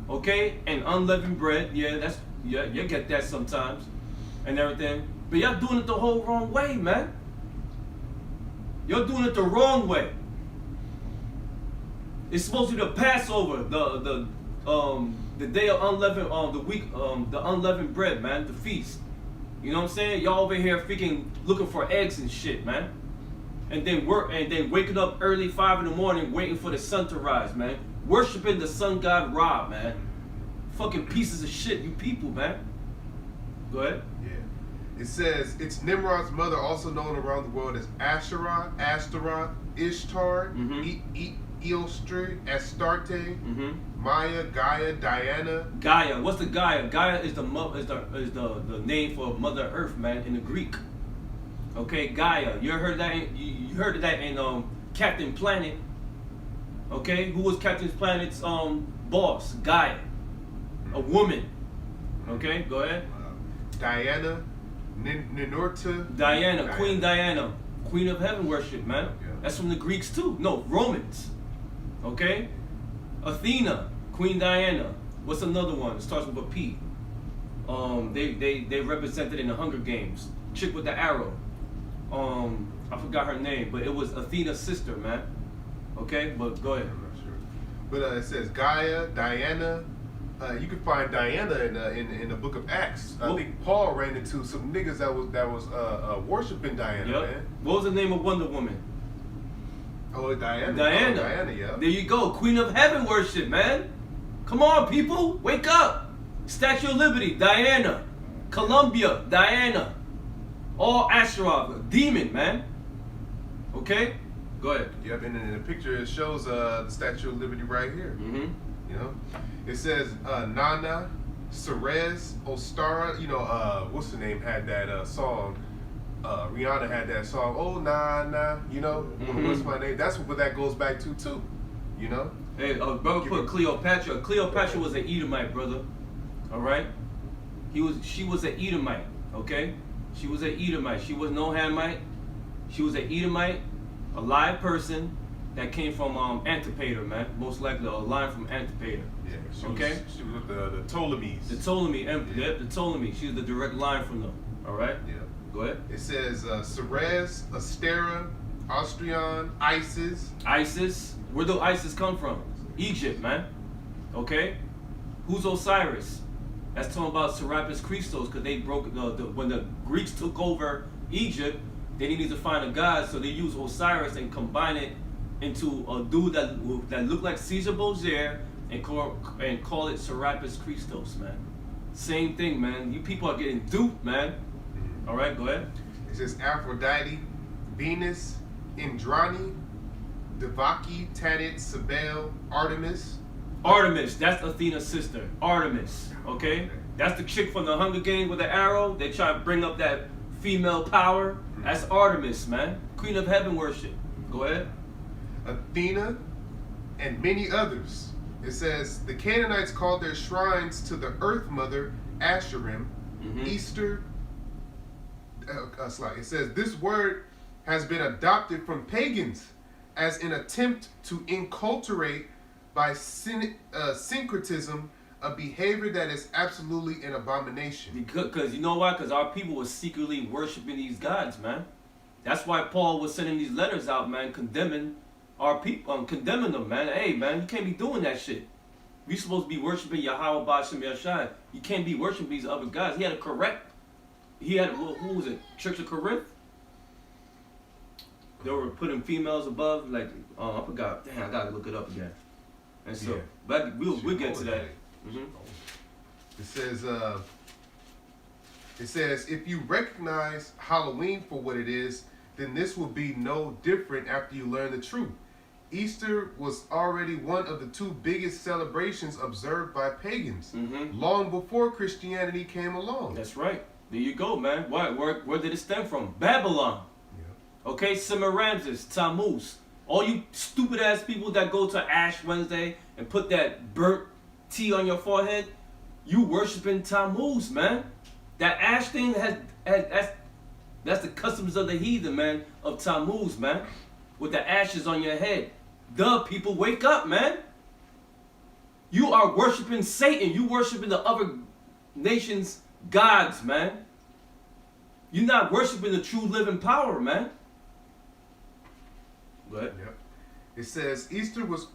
Okay, and unleavened bread. Yeah, you get that sometimes, and everything. But y'all doing it the whole wrong way, man. You're doing it the wrong way. It's supposed to be the Passover, the day of unleavened, the unleavened bread, man, the feast. You know what I'm saying? Y'all over here freaking looking for eggs and shit, man. And then waking up early 5 in the morning, waiting for the sun to rise, man. Worshiping the sun god Ra, man. Fucking pieces of shit, you people, man. Go ahead. Yeah. It says it's Nimrod's mother, also known around the world as Asherah, Ashtaroth, Ishtar, Eostri, Astarte, Maya, Gaia, Diana. Gaia. What's the Gaia? Gaia is the name for Mother Earth, man, in the Greek. Okay, Gaia. You heard that? You heard of that in Captain Planet? Okay, who was Captain Planet's boss? Gaia, a woman. Okay, go ahead. Diana, Ninurta. Diana, Queen Diana, Queen of Heaven worship, man. Yeah. That's from the Greeks too. No, Romans. Okay, Athena, Queen Diana. What's another one? It starts with a P. They represented in the Hunger Games. Chick with the arrow. I forgot her name, but it was Athena's sister, man. Okay, but go ahead. I'm not sure. But it says Gaia, Diana. You can find Diana in the book of Acts. I think Paul ran into some niggas that was worshiping Diana, man. What was the name of Wonder Woman? Oh, Diana. Diana. Oh, Diana, yeah. There you go, Queen of Heaven worship, man. Come on, people, wake up. Statue of Liberty, Diana. Columbia, Diana. All Asherah, demon, man. Okay, go ahead. Yep, and in the picture it shows the Statue of Liberty right here. You know, it says Nana, Ceres, Ostara. You know, what's the name? Had that song. Rihanna had that song. Oh, Nana. You know, what's my name? That's what that goes back to too. You know. Hey, brother, put Cleopatra. Cleopatra was an Edomite, brother. All right. She was an Edomite. Okay. She was an Edomite. She was no Hamite. She was an Edomite, a live person that came from Antipater, man. Most likely a line from Antipater. Yeah. She was with the Ptolemies. The Ptolemy. She was the direct line from them. All right. Yeah. Go ahead. It says Ceres, Astera, Austrian, Isis. Isis. Where do Isis come from? Egypt, man. Okay. Who's Osiris? That's talking about Serapis Christos, because they broke when the Greeks took over Egypt. They needed to find a god, so they used Osiris and combine it into a dude that looked like Caesar Borgia and call it Serapis Christos, man. Same thing, man. You people are getting duped, man. All right, go ahead. It says Aphrodite, Venus, Indrani, Devaki, Tanit, Cybele, Artemis. Artemis, that's Athena's sister. Artemis, okay? That's the chick from the Hunger Games with the arrow. They try to bring up that female power. That's Artemis, man. Queen of Heaven worship. Go ahead. Athena, and many others. It says the Canaanites called their shrines to the Earth Mother Asherim. Easter. It says this word has been adopted from pagans as an attempt to inculturate by syncretism a behavior that is absolutely an abomination. Because you know why? Because our people were secretly worshiping these gods, man. That's why Paul was sending these letters out, man, condemning our people, condemning them, man. Hey, man, you can't be doing that shit. We supposed to be worshiping Yahweh Bashem Yashai. You can't be worshiping these other gods. He had, who was it? Church of Corinth? They were putting females above, like, I forgot. Damn, I gotta look it up again. And so, Yeah. but we'll get to that. It says, if you recognize Halloween for what it is, then this will be no different after you learn the truth. Easter was already one of the two biggest celebrations observed by pagans long before Christianity came along. That's right. There you go, man. Where did it stem from? Babylon. Yeah. Okay, Semiramis, Tammuz. All you stupid ass people that go to Ash Wednesday and put that burnt tea on your forehead, you worshiping Tammuz, man. That ash thing that's the customs of the heathen, man, of Tammuz, man. With the ashes on your head. The people wake up, man. You are worshiping Satan. You worshiping the other nations' gods, man. You're not worshiping the true living power, man. Go ahead. Yep. It says Easter was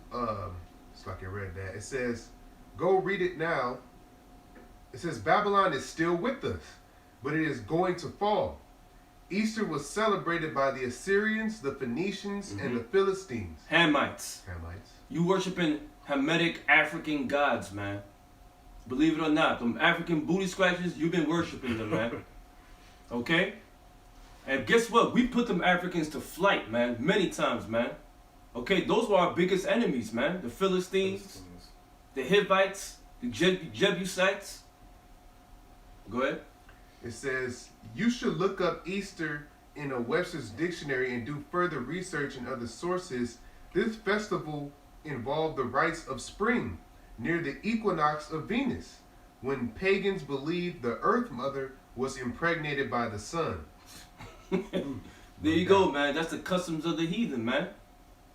it's like I read that. It says, go read it now. It says Babylon is still with us, but it is going to fall. Easter was celebrated by the Assyrians, the Phoenicians, and the Philistines. Hamites. Hamites. You worshiping Hamitic African gods, man. Believe it or not, them African booty scratchers, you've been worshiping them, man. Okay? And guess what? We put them Africans to flight, man, many times, man. Okay, those were our biggest enemies, man. The Philistines, the Hivites, the Jebusites. Go ahead. It says, you should look up Easter in a Webster's dictionary and do further research in other sources. This festival involved the rites of spring near the equinox of Venus, when pagans believed the Earth Mother was impregnated by the sun. There you go, man. That's the customs of the heathen, man.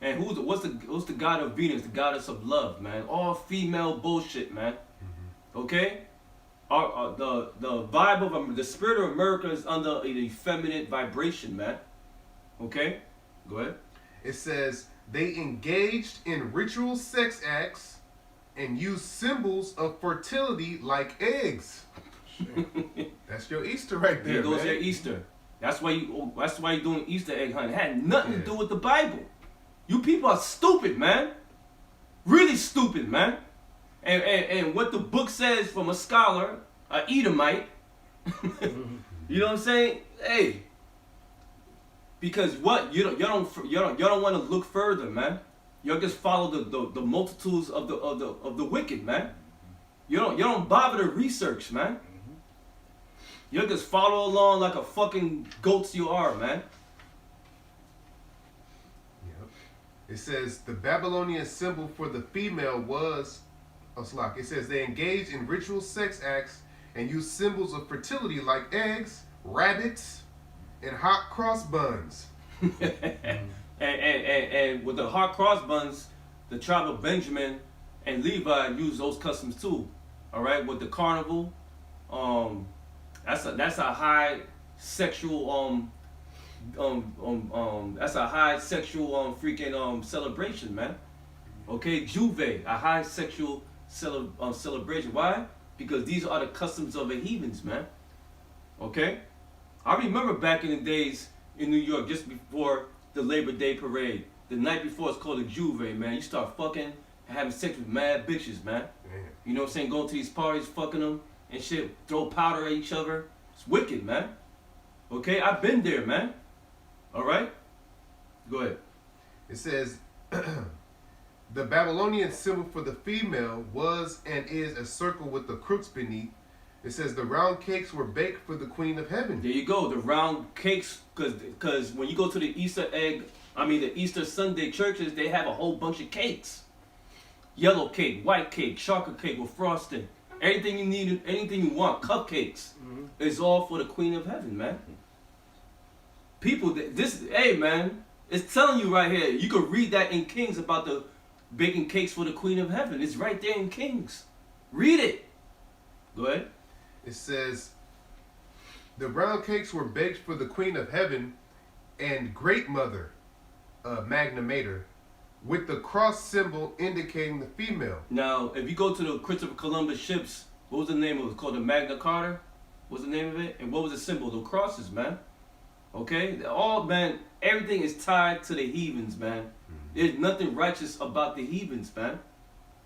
And what's the god of Venus? The goddess of love, man. All female bullshit, man. Okay? The vibe of the spirit of America is under an effeminate vibration, man. Okay? Go ahead. It says they engaged in ritual sex acts and used symbols of fertility like eggs. That's your Easter right there, There goes man. your Easter. That's why you're doing Easter egg hunting. It had nothing to do with the Bible. You people are stupid, man. Really stupid, man. And what the book says from a scholar, a Edomite, you know what I'm saying? Hey, because what you don't want to look further, man. You'll just follow the multitudes of the wicked, man. You don't bother to research, man. You'll just follow along like a fucking goats you are, man. Yep. It says the Babylonian symbol for the female was it says they engaged in ritual sex acts and used symbols of fertility like eggs, rabbits, and hot cross buns. and with the hot cross buns, the tribe of Benjamin and Levi used those customs too. All right, with the carnival, that's a high sexual that's a high sexual freaking celebration, man. Okay, Juve, a high sexual celebration. Why? Because these are the customs of the heathens, man. Okay? I remember back in the days in New York, just before the Labor Day parade, the night before, it's called a Juve, man. You start fucking and having sex with mad bitches, man. Damn. You know what I'm saying? Going to these parties, fucking them and shit, throw powder at each other. It's wicked, man. Okay? I've been there, man. Alright? Go ahead. It says the Babylonian symbol for the female was and is a circle with the crooks beneath. It says the round cakes were baked for the Queen of Heaven. There you go, the round cakes, because when you go to the the Easter Sunday churches, they have a whole bunch of cakes. Yellow cake, white cake, chocolate cake with frosting. Anything you need, anything you want, cupcakes. It's all for the Queen of Heaven, man. People, hey man, it's telling you right here. You can read that in Kings about the baking cakes for the Queen of Heaven. It's right there in Kings. Read it. Go ahead. It says the round cakes were baked for the Queen of Heaven and Great Mother, Magna Mater, with the cross symbol indicating the female. Now, if you go to the Christopher Columbus ships, what was the name of it? It was called the Magna Carta. What's the name of it? And what was the symbol? The crosses, man. Okay? All, man, everything is tied to the heathens, man. There's nothing righteous about the heathens, man.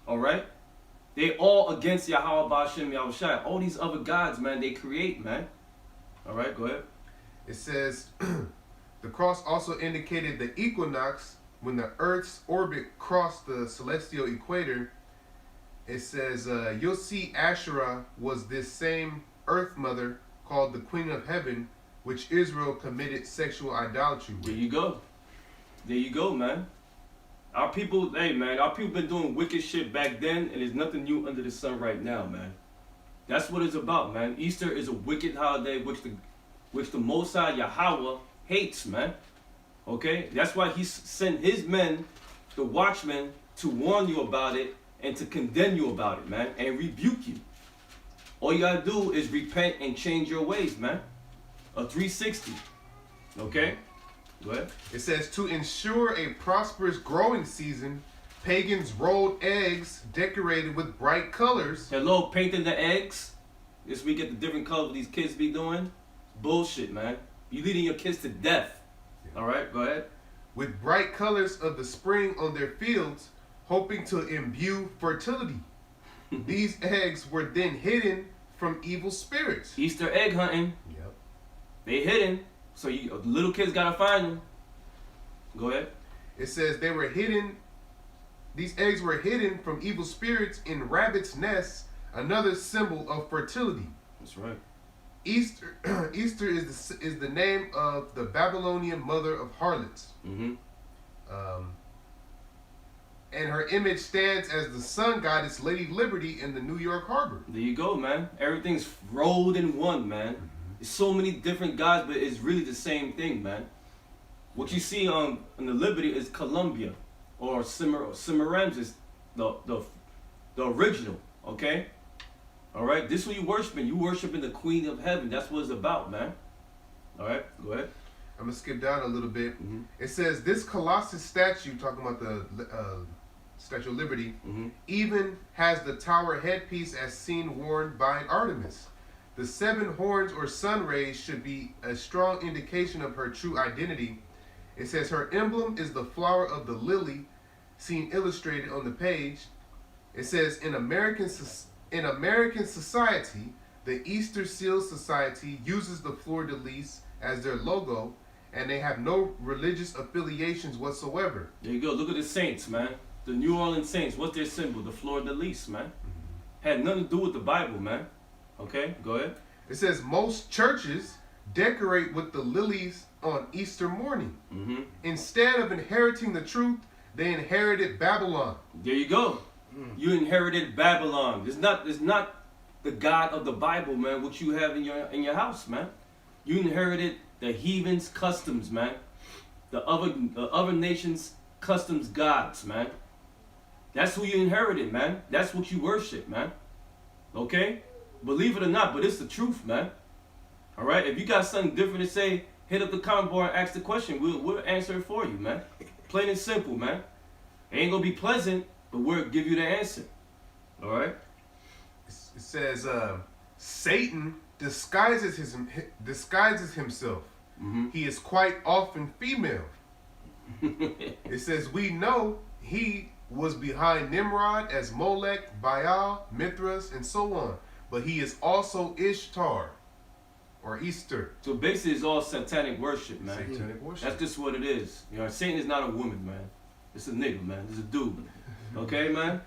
Alright? They all against Yahweh Ba'ashem Yahushai. All these other gods, man, they create, man. Alright, go ahead. It says the cross also indicated the equinox when the Earth's orbit crossed the celestial equator, it says, you'll see Asherah was this same Earth mother called the Queen of Heaven, which Israel committed sexual idolatry with. There you go. There you go, man. Our people, hey, man, our people been doing wicked shit back then, and there's nothing new under the sun right now, man. That's what it's about, man. Easter is a wicked holiday which the Most High Yahweh hates, man. Okay? That's why he sent his men, the watchmen, to warn you about it and to condemn you about it, man, and rebuke you. All you gotta do is repent and change your ways, man. A 360. Okay? Go ahead. It says, to ensure a prosperous growing season, pagans rolled eggs decorated with bright colors. Hello, painting the eggs. This we get the different colors these kids be doing. Bullshit, man. You leading your kids to death. All right, go ahead. With bright colors of the spring on their fields, hoping to imbue fertility. These eggs were then hidden from evil spirits. Easter egg hunting. Yep. They hidden, so you little kids gotta find them. Go ahead. It says they were hidden. These eggs were hidden from evil spirits in rabbits' nests, another symbol of fertility. That's right. Easter is the name of the Babylonian mother of harlots. Mm-hmm. And her image stands as the sun goddess Lady Liberty in the New York Harbor. There you go, man. Everything's rolled in one, man. There's so many different gods, but it's really the same thing, man. What you see on the Liberty is Columbia, or Semiramis is the original, okay? All right, this is what you worshiping. You worshiping the Queen of Heaven. That's what it's about, man. All right, go ahead. I'm gonna skip down a little bit. Mm-hmm. It says this Colossus statue, talking about the Statue of Liberty, Mm-hmm. even has the tower headpiece as seen worn by Artemis. The 7 horns or sun rays should be a strong indication of her true identity. It says her emblem is the flower of the lily, seen illustrated on the page. It says in American society, the Easter Seal Society uses the fleur-de-lis as their logo, and they have no religious affiliations whatsoever. There you go. Look at the Saints, man. The New Orleans Saints. What's their symbol? The fleur-de-lis, man. Had nothing to do with the Bible, man. Okay, go ahead. It says most churches decorate with the lilies on Easter morning. Mm-hmm. Instead of inheriting the truth, they inherited Babylon. There you go. You inherited Babylon. It's not the God of the Bible, man. What you have in your house, man. You inherited the heathens' customs, man. The other nations' customs gods, man. That's who you inherited, man. That's what you worship, man. Okay? Believe it or not, but it's the truth, man. All right? If you got something different to say, hit up the comment board and ask the question. We'll answer it for you, man. Plain and simple, man. It ain't gonna be pleasant, but we'll give you the answer. All right? It says Satan disguises himself. Mm-hmm. He is quite often female. It says we know he was behind Nimrod as Molech, Baal, Mithras, and so on. But he is also Ishtar, or Easter. So basically, it's all satanic worship, man. Satanic worship. That's just what it is. You know, Satan is not a woman, man. It's a nigga, man. It's a dude. Okay, man?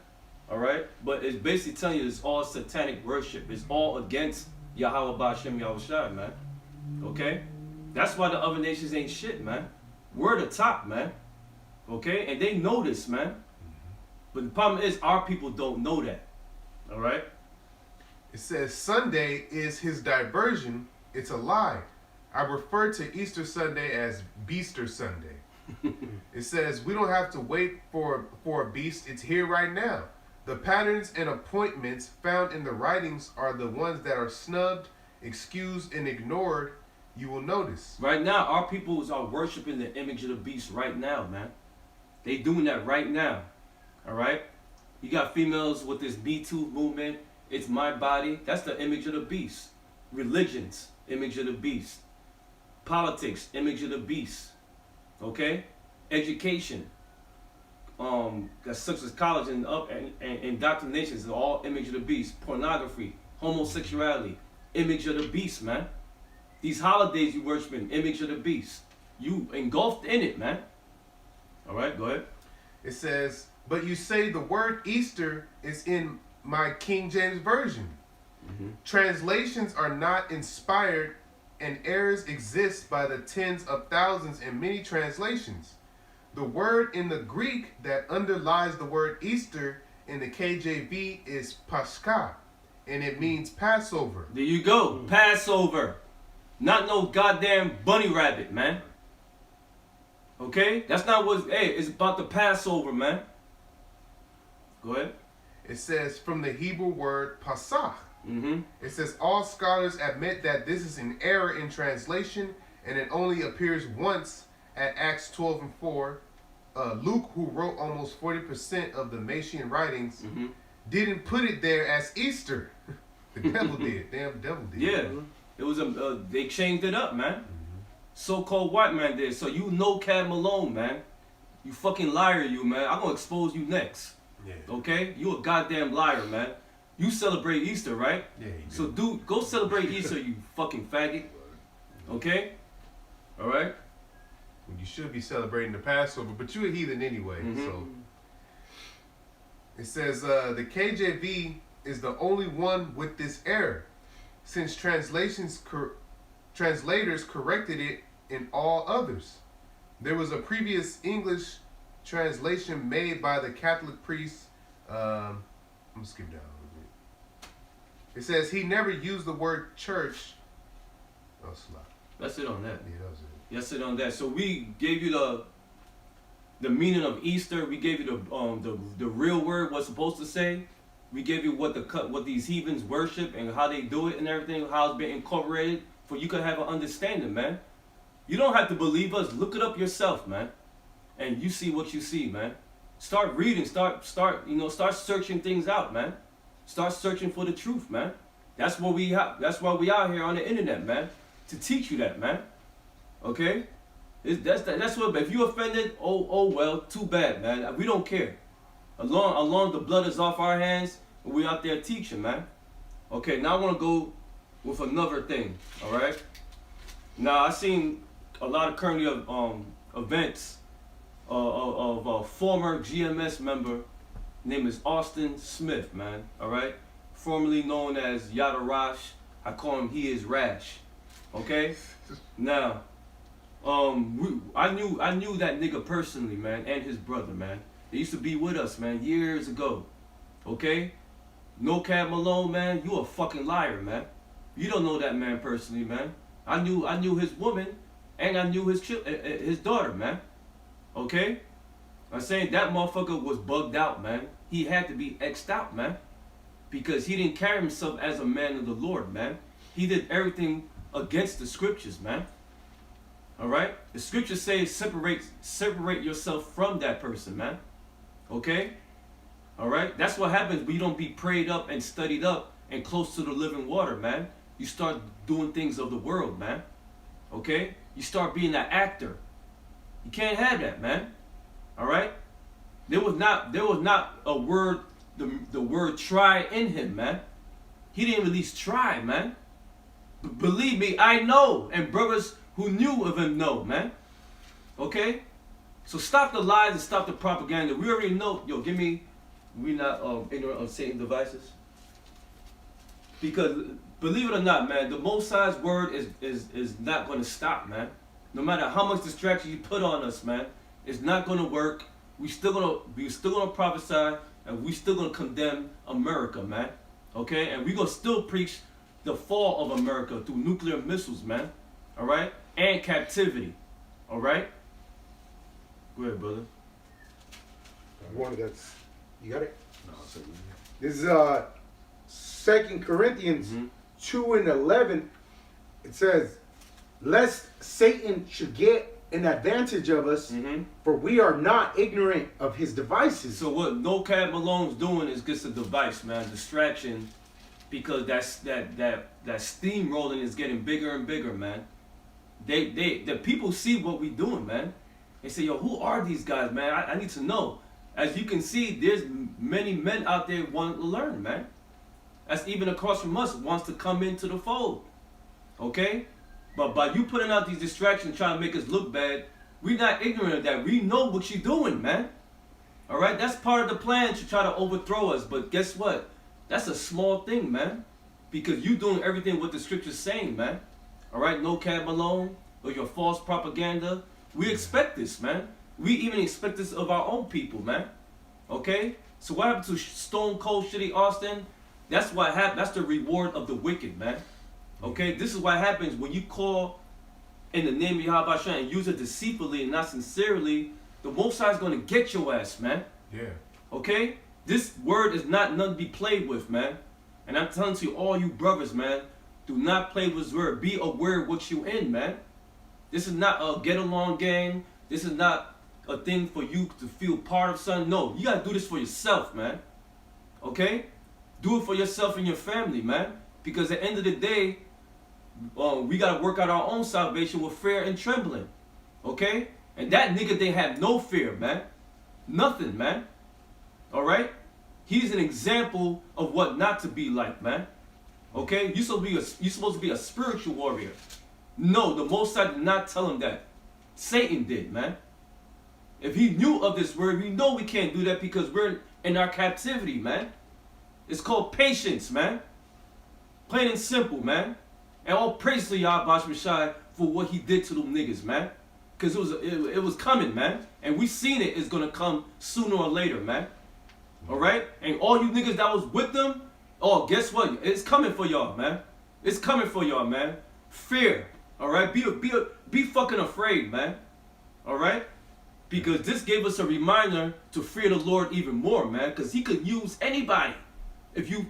All right? But it's basically telling you it's all satanic worship. It's all against Yahweh Ba'Shem Yahushua, man. Okay? That's why the other nations ain't shit, man. We're the top, man. Okay? And they know this, man. But the problem is our people don't know that. All right? It says Sunday is his diversion. It's a lie. I refer to Easter Sunday as Beaster Sunday. It says we don't have to wait for a beast. It's here right now. The patterns and appointments found in the writings are the ones that are snubbed, excused, and ignored. You will notice. Right now, our peoples are worshiping the image of the beast right now, man. They doing that right now. All right? You got females with this Me Too movement. It's my body. That's the image of the beast. Religions, image of the beast. Politics, image of the beast. Okay? Education. That's such as college and indoctrination is all image of the beast. Pornography, homosexuality, image of the beast, man. These holidays you worshiping, image of the beast. You engulfed in it, man. All right, go ahead. It says, but you say the word Easter is in my King James Version. Translations are not inspired, and errors exist by the tens of thousands in many translations. The word in the Greek that underlies the word Easter in the KJV is Pascha, and it means Passover. There you go. Passover. Not no goddamn bunny rabbit, man. Okay? That's not what, hey, it's about the Passover, man. Go ahead. It says from the Hebrew word Pasach. Mm-hmm. It says all scholars admit that this is an error in translation, and it only appears once at Acts 12 and 4. Luke, who wrote almost 40% of the Messianic writings, didn't put it there as Easter. The devil did. Damn devil did. Yeah. It was they changed it up, man. So-called white man did. So you know Cab Malone, man. You fucking liar, you, man. I'm gonna expose you next. Yeah. Okay? You a goddamn liar, man. You celebrate Easter, right? Yeah, you do. So dude, go celebrate Easter, you fucking faggot. Okay? Alright? You should be celebrating the Passover, but you're a heathen anyway. So it says the KJV is the only one with this error, since translators corrected it in all others. There was a previous English translation made by the Catholic priest. I'm gonna skip down a little bit. It says he never used the word church. Oh, slap. That's it on that. Yeah, that was it. That's it on that. So we gave you the meaning of Easter. We gave you the real word, what's supposed to say. We gave you what these heathens worship and how they do it and everything, how it's been incorporated, for you could have an understanding, man. You don't have to believe us. Look it up yourself, man, and you see what you see, man. Start reading. Start searching things out, man. Start searching for the truth, man. That's what we have. That's why we out here on the internet, man, to teach you that, man. Okay, that's what. If you offended, oh well, too bad, man. We don't care. Along the blood is off our hands, and we out there teaching, man. Okay, now I want to go with another thing. All right. Now I seen a lot of currently events of a former GMS member. Name is Austin Smith, man. All right, formerly known as Yada Rash. I call him He Is Rash. Okay. Now. I knew that nigga personally, man, and his brother, man. They used to be with us, man, years ago. Okay? No Cab Malone, man, you a fucking liar, man. You don't know that man personally, man. I knew his woman, and I knew his daughter, man. Okay? I'm saying that motherfucker was bugged out, man. He had to be X'd out, man. Because he didn't carry himself as a man of the Lord, man. He did everything against the scriptures, man. All right, the scriptures say separate yourself from that person, man. Okay, all right. That's what happens when you don't be prayed up and studied up and close to the living water, man. You start doing things of the world, man. Okay, you start being an actor. You can't have that, man. All right. There was not a word, the word try in him, man. He didn't at least try, man. Believe me, I know, and brothers who knew of him know, man. Okay? So stop the lies and stop the propaganda. We already know. Yo, we not ignorant of Satan's devices. Because believe it or not, man, the Most High's word is not going to stop, man. No matter how much distraction you put on us, man, it's not going to work. We still gonna prophesy, and we still gonna condemn America, man. Okay? And we gonna still preach the fall of America through nuclear missiles, man. All right? And captivity. All right? Go ahead, brother. You got it? No, I'll say it. This is 2 Corinthians 2:11. It says, lest Satan should get an advantage of us, for we are not ignorant of his devices. So what No Cab Malone's doing is just a device, man, distraction, because that steamrolling is getting bigger and bigger, man. The people see what we doing, man. They say, yo, who are these guys, man? I need to know. As you can see, there's many men out there wanting to learn, man. That's even across from us wants to come into the fold. Okay? But by you putting out these distractions trying to make us look bad, We're not ignorant of that. We know what you're doing, man. All right? That's part of the plan to try to overthrow us. But guess what? That's a small thing, man. Because you doing everything what the scripture's saying, man. All right? No Cab Malone or your false propaganda. We expect this, man. We even expect this of our own people, man. Okay? So what happened to Stone Cold Shitty Austin? That's what happened. That's the reward of the wicked, man. Okay? This is what happens when you call in the name of Yahweh Shah and use it deceitfully and not sincerely. The Most High is going to get your ass, man. Yeah. Okay? This word is not none to be played with, man. And I'm telling you, all you brothers, man, do not play with this word. Be aware of what you in, man. This is not a get-along game. This is not a thing for you to feel part of something. No, you got to do this for yourself, man. Okay? Do it for yourself and your family, man. Because at the end of the day, we got to work out our own salvation with fear and trembling. Okay? And that nigga, they have no fear, man. Nothing, man. All right? He's an example of what not to be like, man. Okay? You're supposed to be a spiritual warrior. No, the Most High did not tell him that. Satan did, man. If he knew of this word, we know we can't do that because we're in our captivity, man. It's called patience, man. Plain and simple, man. And all praise to Yahweh Shai for what he did to them niggas, man. Because it was coming, man. And we seen it's going to come sooner or later, man. All right? And all you niggas that was with them, oh, guess what? It's coming for y'all, man. It's coming for y'all, man. Fear. All right? Be fucking afraid, man. All right? Because this gave us a reminder to fear the Lord even more, man. Because he could use anybody if you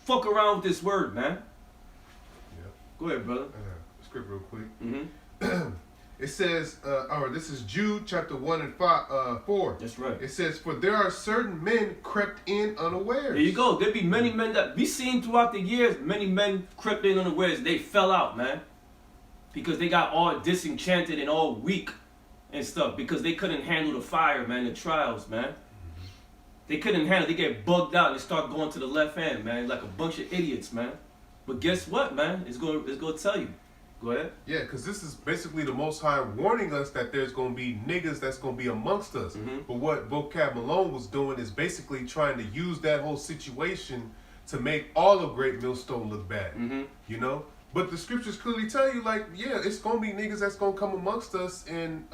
fuck around with this word, man. Yeah. Go ahead, brother. Script real quick. Mm-hmm. It says, this is Jude chapter 1 and 4. That's right. It says, for there are certain men crept in unawares. There you go. There be many men that we seen throughout the years. Many men crept in unawares. They fell out, man. Because they got all disenchanted and all weak and stuff. Because they couldn't handle the fire, man, the trials, man. Mm-hmm. They couldn't handle it. They get bugged out and they start going to the left hand, man. Like a bunch of idiots, man. But guess what, man? It's going to tell you. Go ahead. Yeah, because this is basically the Most High warning us that there's going to be niggas that's going to be amongst us. Mm-hmm. But what Vocab Malone was doing is basically trying to use that whole situation to make all of Great Millstone look bad. Mm-hmm. You know? But the scriptures clearly tell you, like, yeah, it's going to be niggas that's going to come amongst us and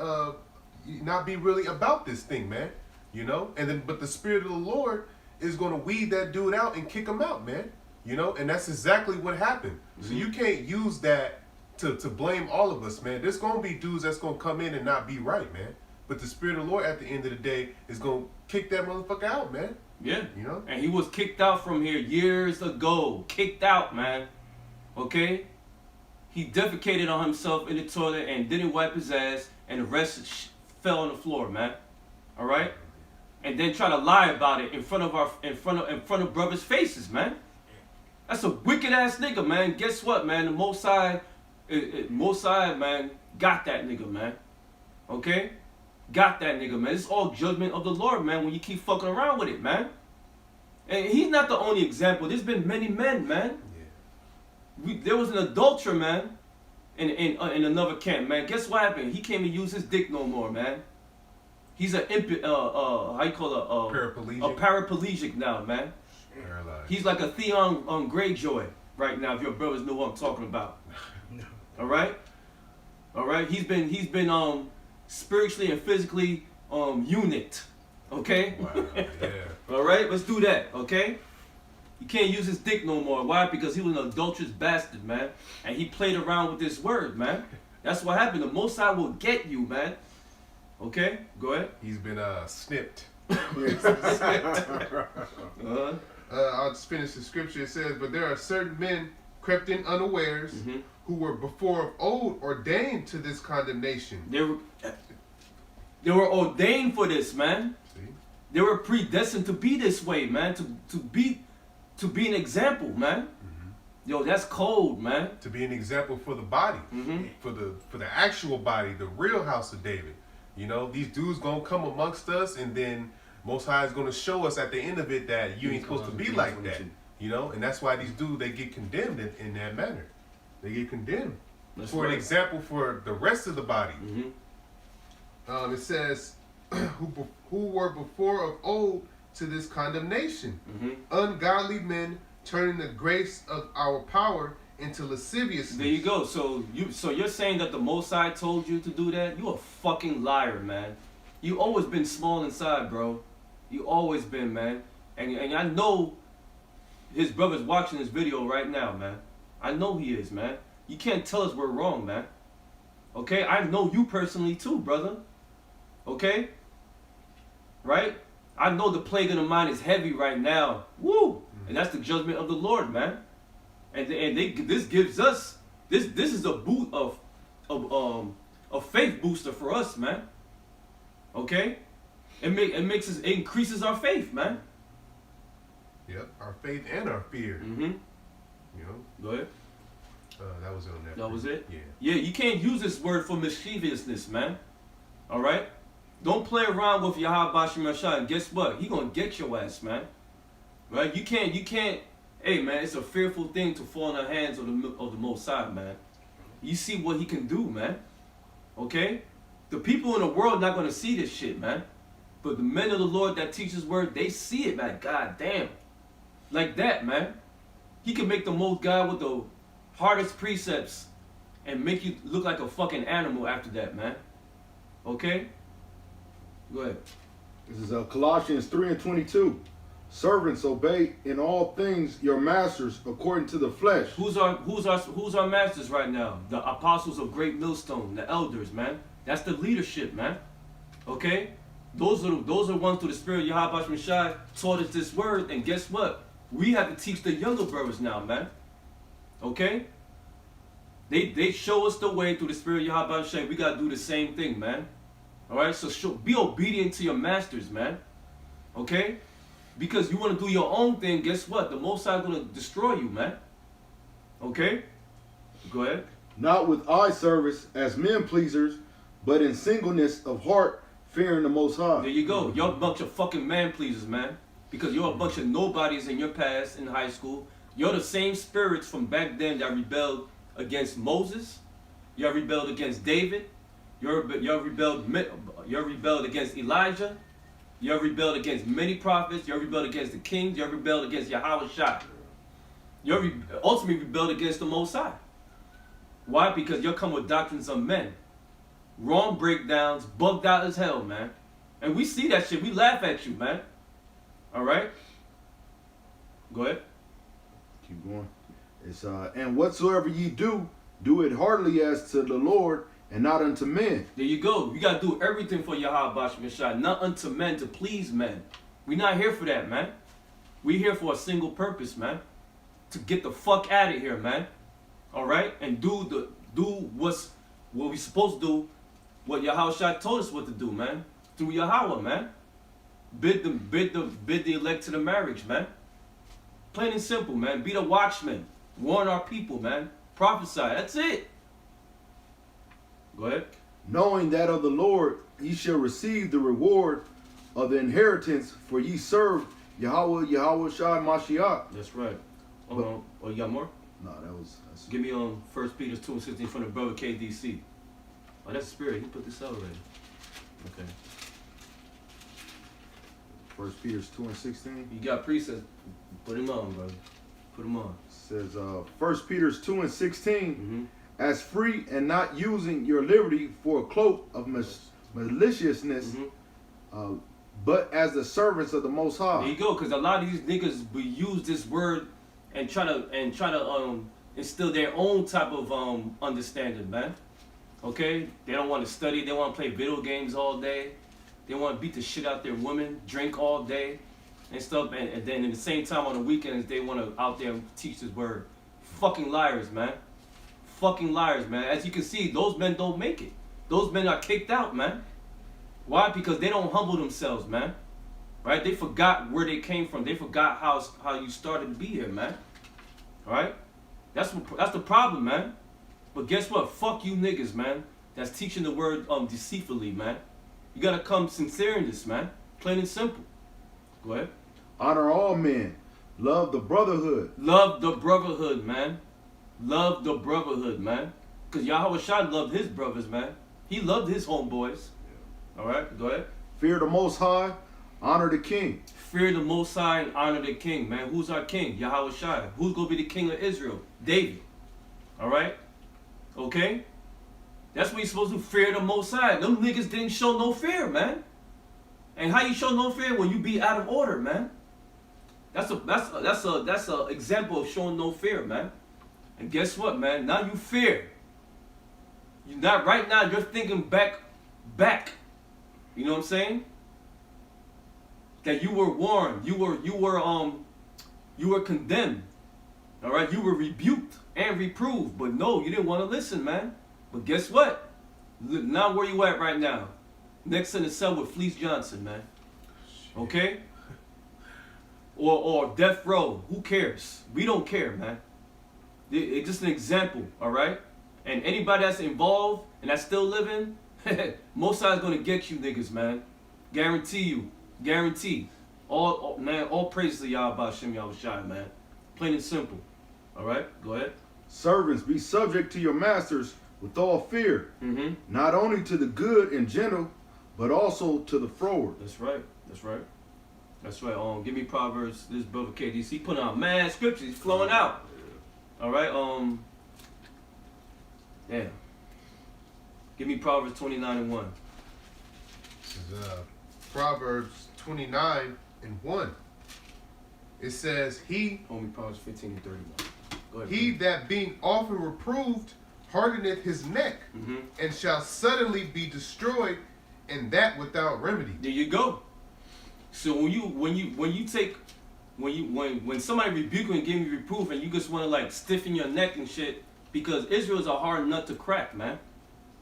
not be really about this thing, man. You know? And then, but the Spirit of the Lord is going to weed that dude out and kick him out, man. You know? And that's exactly what happened. Mm-hmm. So you can't use that to blame all of us, man. There's going to be dudes that's going to come in and not be right, man. But the Spirit of the Lord at the end of the day is going to kick that motherfucker out, man. Yeah. You know? And he was kicked out from here years ago. Kicked out, man. Okay? He defecated on himself in the toilet and didn't wipe his ass, and the rest fell on the floor, man. All right? And then try to lie about it in front of brothers' faces, man. That's a wicked ass nigga, man. Guess what, man? The Most High, man, got that nigga, man. Okay? Got that nigga, man. It's all judgment of the Lord, man, when you keep fucking around with it, man. And he's not the only example. There's been many men, man. Yeah. There was an adulterer, man, in another camp, man. Guess what happened? He can't even use his dick no more, man. He's how you call it? Paraplegic. A paraplegic now, man. Paralyzed. He's like a Theon Greyjoy right now, if your brothers know what I'm talking about. All right? He's been spiritually and physically unit. Okay? Wow, yeah. All right? Let's do that, okay? He can't use his dick no more. Why? Because he was an adulterous bastard, man. And he played around with this word, man. That's what happened. The Most High will get you, man. Okay? Go ahead. He's been snipped. Uh-huh. I'll just finish the scripture. It says, but there are certain men crept in unawares, mm-hmm. who were before of old ordained to this condemnation. They were ordained for this, man. See? They were predestined to be this way, man. To be an example, man. Mm-hmm. Yo, that's cold, man. To be an example for the body, mm-hmm. for the actual body, the real house of David. You know, these dudes gonna come amongst us, and then Most High is gonna show us at the end of it that you ain't supposed to be like that. You know, and that's why these dudes, they get condemned in that manner. They get condemned. That's for right. An example for the rest of the body. Mm-hmm. It says, who were before of old to this condemnation, ungodly men turning the grace of our power into lasciviousness. There you go. So you're saying that the Most High told you to do that? You a fucking liar, man. You always been small inside, bro. You always been, man. And I know his brother's watching this video right now, man. I know he is, man. You can't tell us we're wrong, man. Okay? I know you personally too, brother. Okay? Right? I know the plague of the mind is heavy right now. Woo! And that's the judgment of the Lord, man. And this gives us this is a boot of a faith booster for us, man. Okay? It increases our faith, man. Yep, our faith and our fear. Mm-hmm. You know? Go ahead. That was it on that. That was it? Yeah. Yeah, you can't use this word for mischievousness, man. Alright? Don't play around with Yahweh Bashim Rashad. And guess what? He gonna get your ass, man. Right? You can't, hey man, it's a fearful thing to fall in the hands of the Most High, man. You see what he can do, man. Okay? The people in the world not gonna see this shit, man. But the men of the Lord that teach his word, they see it, man. God damn. Like that, man. He can make the most guy with the hardest precepts and make you look like a fucking animal after that, man. Okay? Go ahead. This is Colossians 3:22. Servants, obey in all things your masters according to the flesh. Who's our masters right now? The apostles of Great Millstone, the elders, man. That's the leadership, man. Okay? Those are ones through the spirit of Yahweh Shai taught us this word, and guess what? We have to teach the younger brothers now, man. Okay? They show us the way through the spirit of Yahweh Shai. We gotta do the same thing, man. Alright? So be obedient to your masters, man. Okay? Because you want to do your own thing, guess what? The Most High is going to destroy you, man. Okay? Go ahead. Not with eye service as men pleasers, but in singleness of heart, fearing the Most High. There you go. You're a bunch of fucking man pleasers, man. Because you're a bunch of nobodies in your past in high school. You're the same spirits from back then that rebelled against Moses. You rebelled against David. You rebelled against Elijah. You have rebelled against many prophets. You have rebelled against the kings. You have rebelled against Yahweh Shai. You have ultimately rebelled against the Most High. Why? Because you come with doctrines of men. Wrong breakdowns, bugged out as hell, man. And we see that shit. We laugh at you, man. All right? Go ahead. Keep going. It's and whatsoever ye do, do it heartily as to the Lord, and not unto men. There you go. You got to do everything for Yahweh Bashim Shai, not unto men to please men. We're not here for that, man. We're here for a single purpose, man. To get the fuck out of here, man. All right? And do what we supposed to do, what Yahweh Shai told us what to do, man. Through Yahweh, man. Bid the elect to the marriage, man. Plain and simple, man. Be the watchman. Warn our people, man. Prophesy. That's it. Go ahead. Knowing that of the Lord ye shall receive the reward of the inheritance, for ye serve Yahweh Shai Mashiach. That's right. Oh, you got more? No, that's Give me 1 Peter 2:16 from the brother KDC. Oh, that's the spirit. He put this out already. Okay. 1 Peter 2:16. You got precepts. Put him on, brother. Put him on. It says 1 Peter 2:16. Mm-hmm. As free and not using your liberty for a cloak of maliciousness, but as the servants of the Most High. There you go, because a lot of these niggas will use this word and try to instill their own type of understanding, man. Okay? They don't want to study, they want to play video games all day. They want to beat the shit out their women, drink all day and stuff, and then at the same time on the weekends they want to out there teach this word. Fucking liars, man. Fucking liars, man. As you can see, those men don't make it. Those men are kicked out, man. Why? Because they don't humble themselves, man. Right? They forgot where they came from. They forgot how you started to be here, man. All right? That's the problem, man. But guess what? Fuck you niggas, man. That's teaching the word deceitfully, man. You gotta come sincere in this, man. Plain and simple. Go ahead. Honor all men. Love the brotherhood. Love the brotherhood, man. Love the brotherhood, man. Because Yahweh Shai loved his brothers, man. He loved his homeboys. All right, go ahead. Fear the Most High, honor the King. Fear the Most High and honor the King, man. Who's our King? Yahweh Shai. Who's going to be the King of Israel? David. All right? Okay? That's what you're supposed to fear the Most High. Them niggas didn't show no fear, man. And how you show no fear when you be out of order, man? That's a example of showing no fear, man. And guess what, man? Now you fear. You not right now. You're thinking back. You know what I'm saying? That you were warned. You were condemned. All right. You were rebuked and reproved. But no, you didn't want to listen, man. But guess what? Now where you at right now? Next in the cell with Fleece Johnson, man. Okay? Or death row. Who cares? We don't care, man. It's just an example, all right? And anybody that's involved and that's still living, most sides gonna get you niggas, man. Guarantee you. Guarantee. All praise to Yahweh Ba'Shem Yahweh Shai, man. Plain and simple. All right? Go ahead. Servants, be subject to your masters with all fear, not only to the good and gentle, but also to the froward. That's right. That's right. That's right. Give me Proverbs. This brother KDC putting out mad scriptures. He's flowing out. All right. Yeah. Give me Proverbs 29:1. This is Proverbs 29:1. It says, Only Proverbs 15:31. Go ahead. he that being often reproved hardeneth his neck, and shall suddenly be destroyed, and that without remedy. There you go. So when somebody rebuke you and give you reproof and you just want to like stiffen your neck and shit, because Israel's a hard nut to crack, man.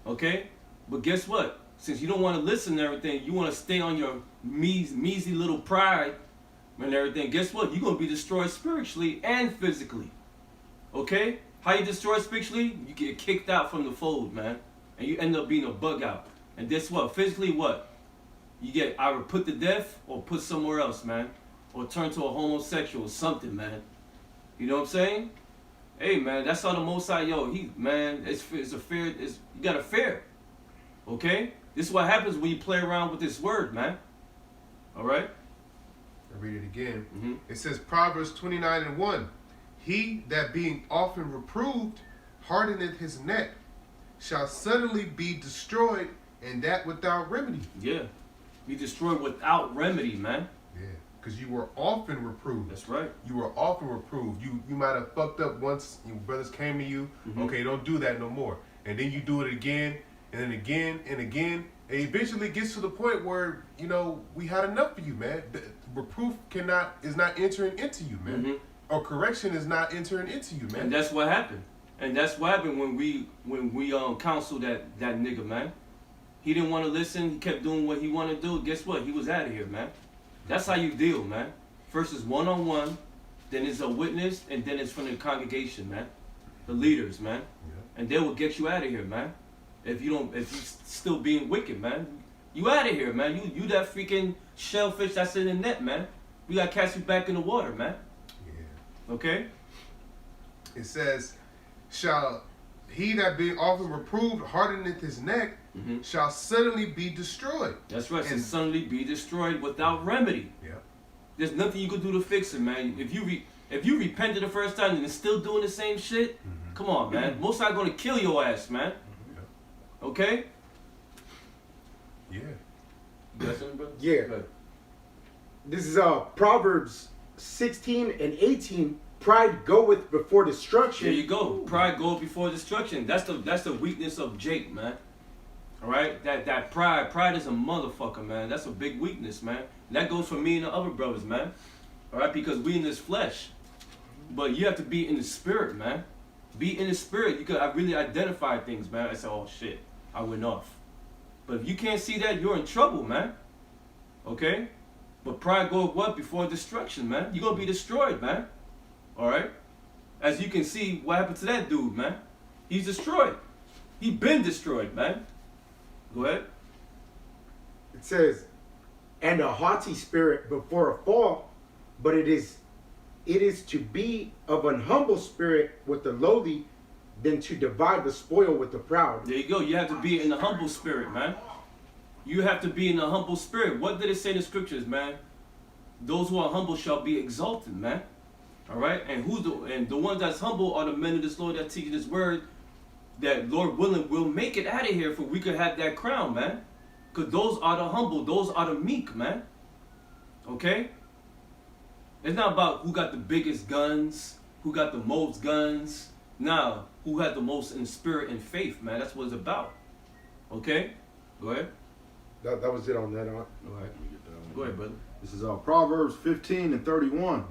Okay? But guess what? Since you don't want to listen to everything, you want to stay on your measly little pride and everything, guess what? You're going to be destroyed spiritually and physically. Okay? How you destroy spiritually? You get kicked out from the fold, man. And you end up being a bug out. And guess what? Physically, what? You get either put to death or put somewhere else, man. Or turn to a homosexual or something, man. You know what I'm saying? Hey, man, that's all the Most High, it's a fear. You got to fear. Okay? This is what happens when you play around with this word, man. All right? I read it again. It says Proverbs 29:1. He that being often reproved hardeneth his neck, shall suddenly be destroyed, and that without remedy. Yeah. Be destroyed without remedy, man. Yeah, because you were often reproved. That's right. You were often reproved. You might have fucked up once. Your brothers came to you. Okay, don't do that no more. And then you do it again, and then again, and again. And eventually it gets to the point where, we had enough of you, man. The reproof is not entering into you, man. Or correction is not entering into you, man. And that's what happened. And that's what happened when we counseled that nigga, man. He didn't want to listen. He kept doing what he wanted to do. Guess what? He was out of here, man. That's how you deal, man. First is one-on-one, then it's a witness, and then it's from the congregation, man. The leaders, man. Yeah. And they will get you out of here, man. If you still being wicked, man. You out of here, man. You that freaking shellfish that's in the net, man. We gotta catch you back in the water, man. Yeah. Okay? It says, shall he that being often reproved hardeneth his neck, shall suddenly be destroyed. That's right. And suddenly be destroyed without remedy. Yeah. There's nothing you can do to fix it, man. If you repented the first time and it's still doing the same shit, come on, man. Most are gonna kill your ass, man. Yeah. Okay? Yeah. You got something, bro? Yeah. This is Proverbs 16:18. Pride goeth before destruction. There you go. Pride goeth before destruction. That's the weakness of Jake, man. All right, that pride is a motherfucker, man. That's a big weakness, man. And that goes for me and the other brothers, man. All right, because we in this flesh, but you have to be in the spirit, man. Be in the spirit. You could really identify things, man. I said, oh shit, I went off. But if you can't see that, you're in trouble, man. Okay, but pride goeth what before destruction, man. You're gonna be destroyed, man. All right, as you can see, what happened to that dude, man? He's destroyed. He been destroyed, man. Go ahead. It says, and a haughty spirit before a fall, but it is to be of an humble spirit with the lowly than to divide the spoil with the proud. There you go. You have to be in the humble spirit, man. You have to be in a humble spirit. What did it say in the scriptures, man? Those who are humble shall be exalted, man. All right, and the ones that's humble are the men of this Lord that teach this word. That Lord willing will make it out of here, for we could have that crown, man. Cause those are the humble, those are the meek, man. Okay. It's not about who got the biggest guns, who got the most guns. Nah, who had the most in spirit and faith, man. That's what it's about. Okay? Go ahead. That was it on that. Go ahead. Go ahead, brother. This is Proverbs 15:31.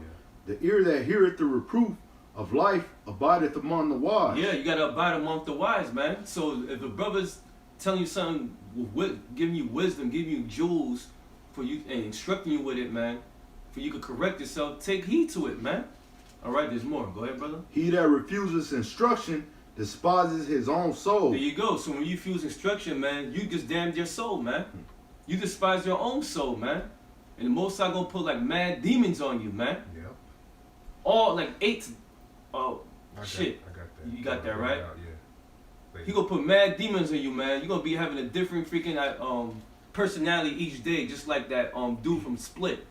The ear that heareth the reproof of life abideth among the wise. Yeah, you gotta abide among the wise, man. So if the brother's telling you something, giving you wisdom, giving you jewels for you and instructing you with it, man, for you to correct yourself, take heed to it, man. All right, there's more. Go ahead, brother. He that refuses instruction despises his own soul. There you go. So when you refuse instruction, man, you just damned your soul, man. You despise your own soul, man. And the Most High gonna put like mad demons on you, man. Yeah. All like 8. Oh, I shit. got that. You got that, right? Yeah. He gonna put mad demons on you, man. You're gonna be having a different freaking personality each day, just like that dude from Split.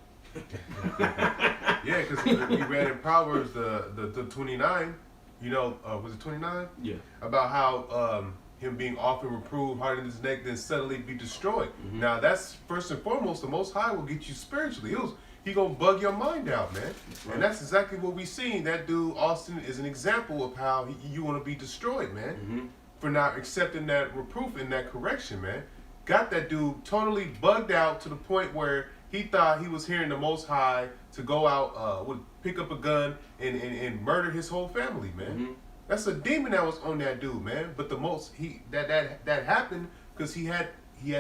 Yeah, because we read in Proverbs the 29, you know, was it 29? Yeah. About how him being often reproved, hardening his neck, then suddenly be destroyed. Mhm. Now that's first and foremost, the Most High will get you spiritually. He gonna bug your mind out, man. Right. And that's exactly what we seen. That dude Austin is an example of how you want to be destroyed, man, Mm-hmm. for not accepting that reproof and that correction, man. Got that dude totally bugged out to the point where he thought he was hearing the Most High to go out, would pick up a gun and murder his whole family, man. Mm-hmm. That's a demon that was on that dude, man. But the most that happened because he had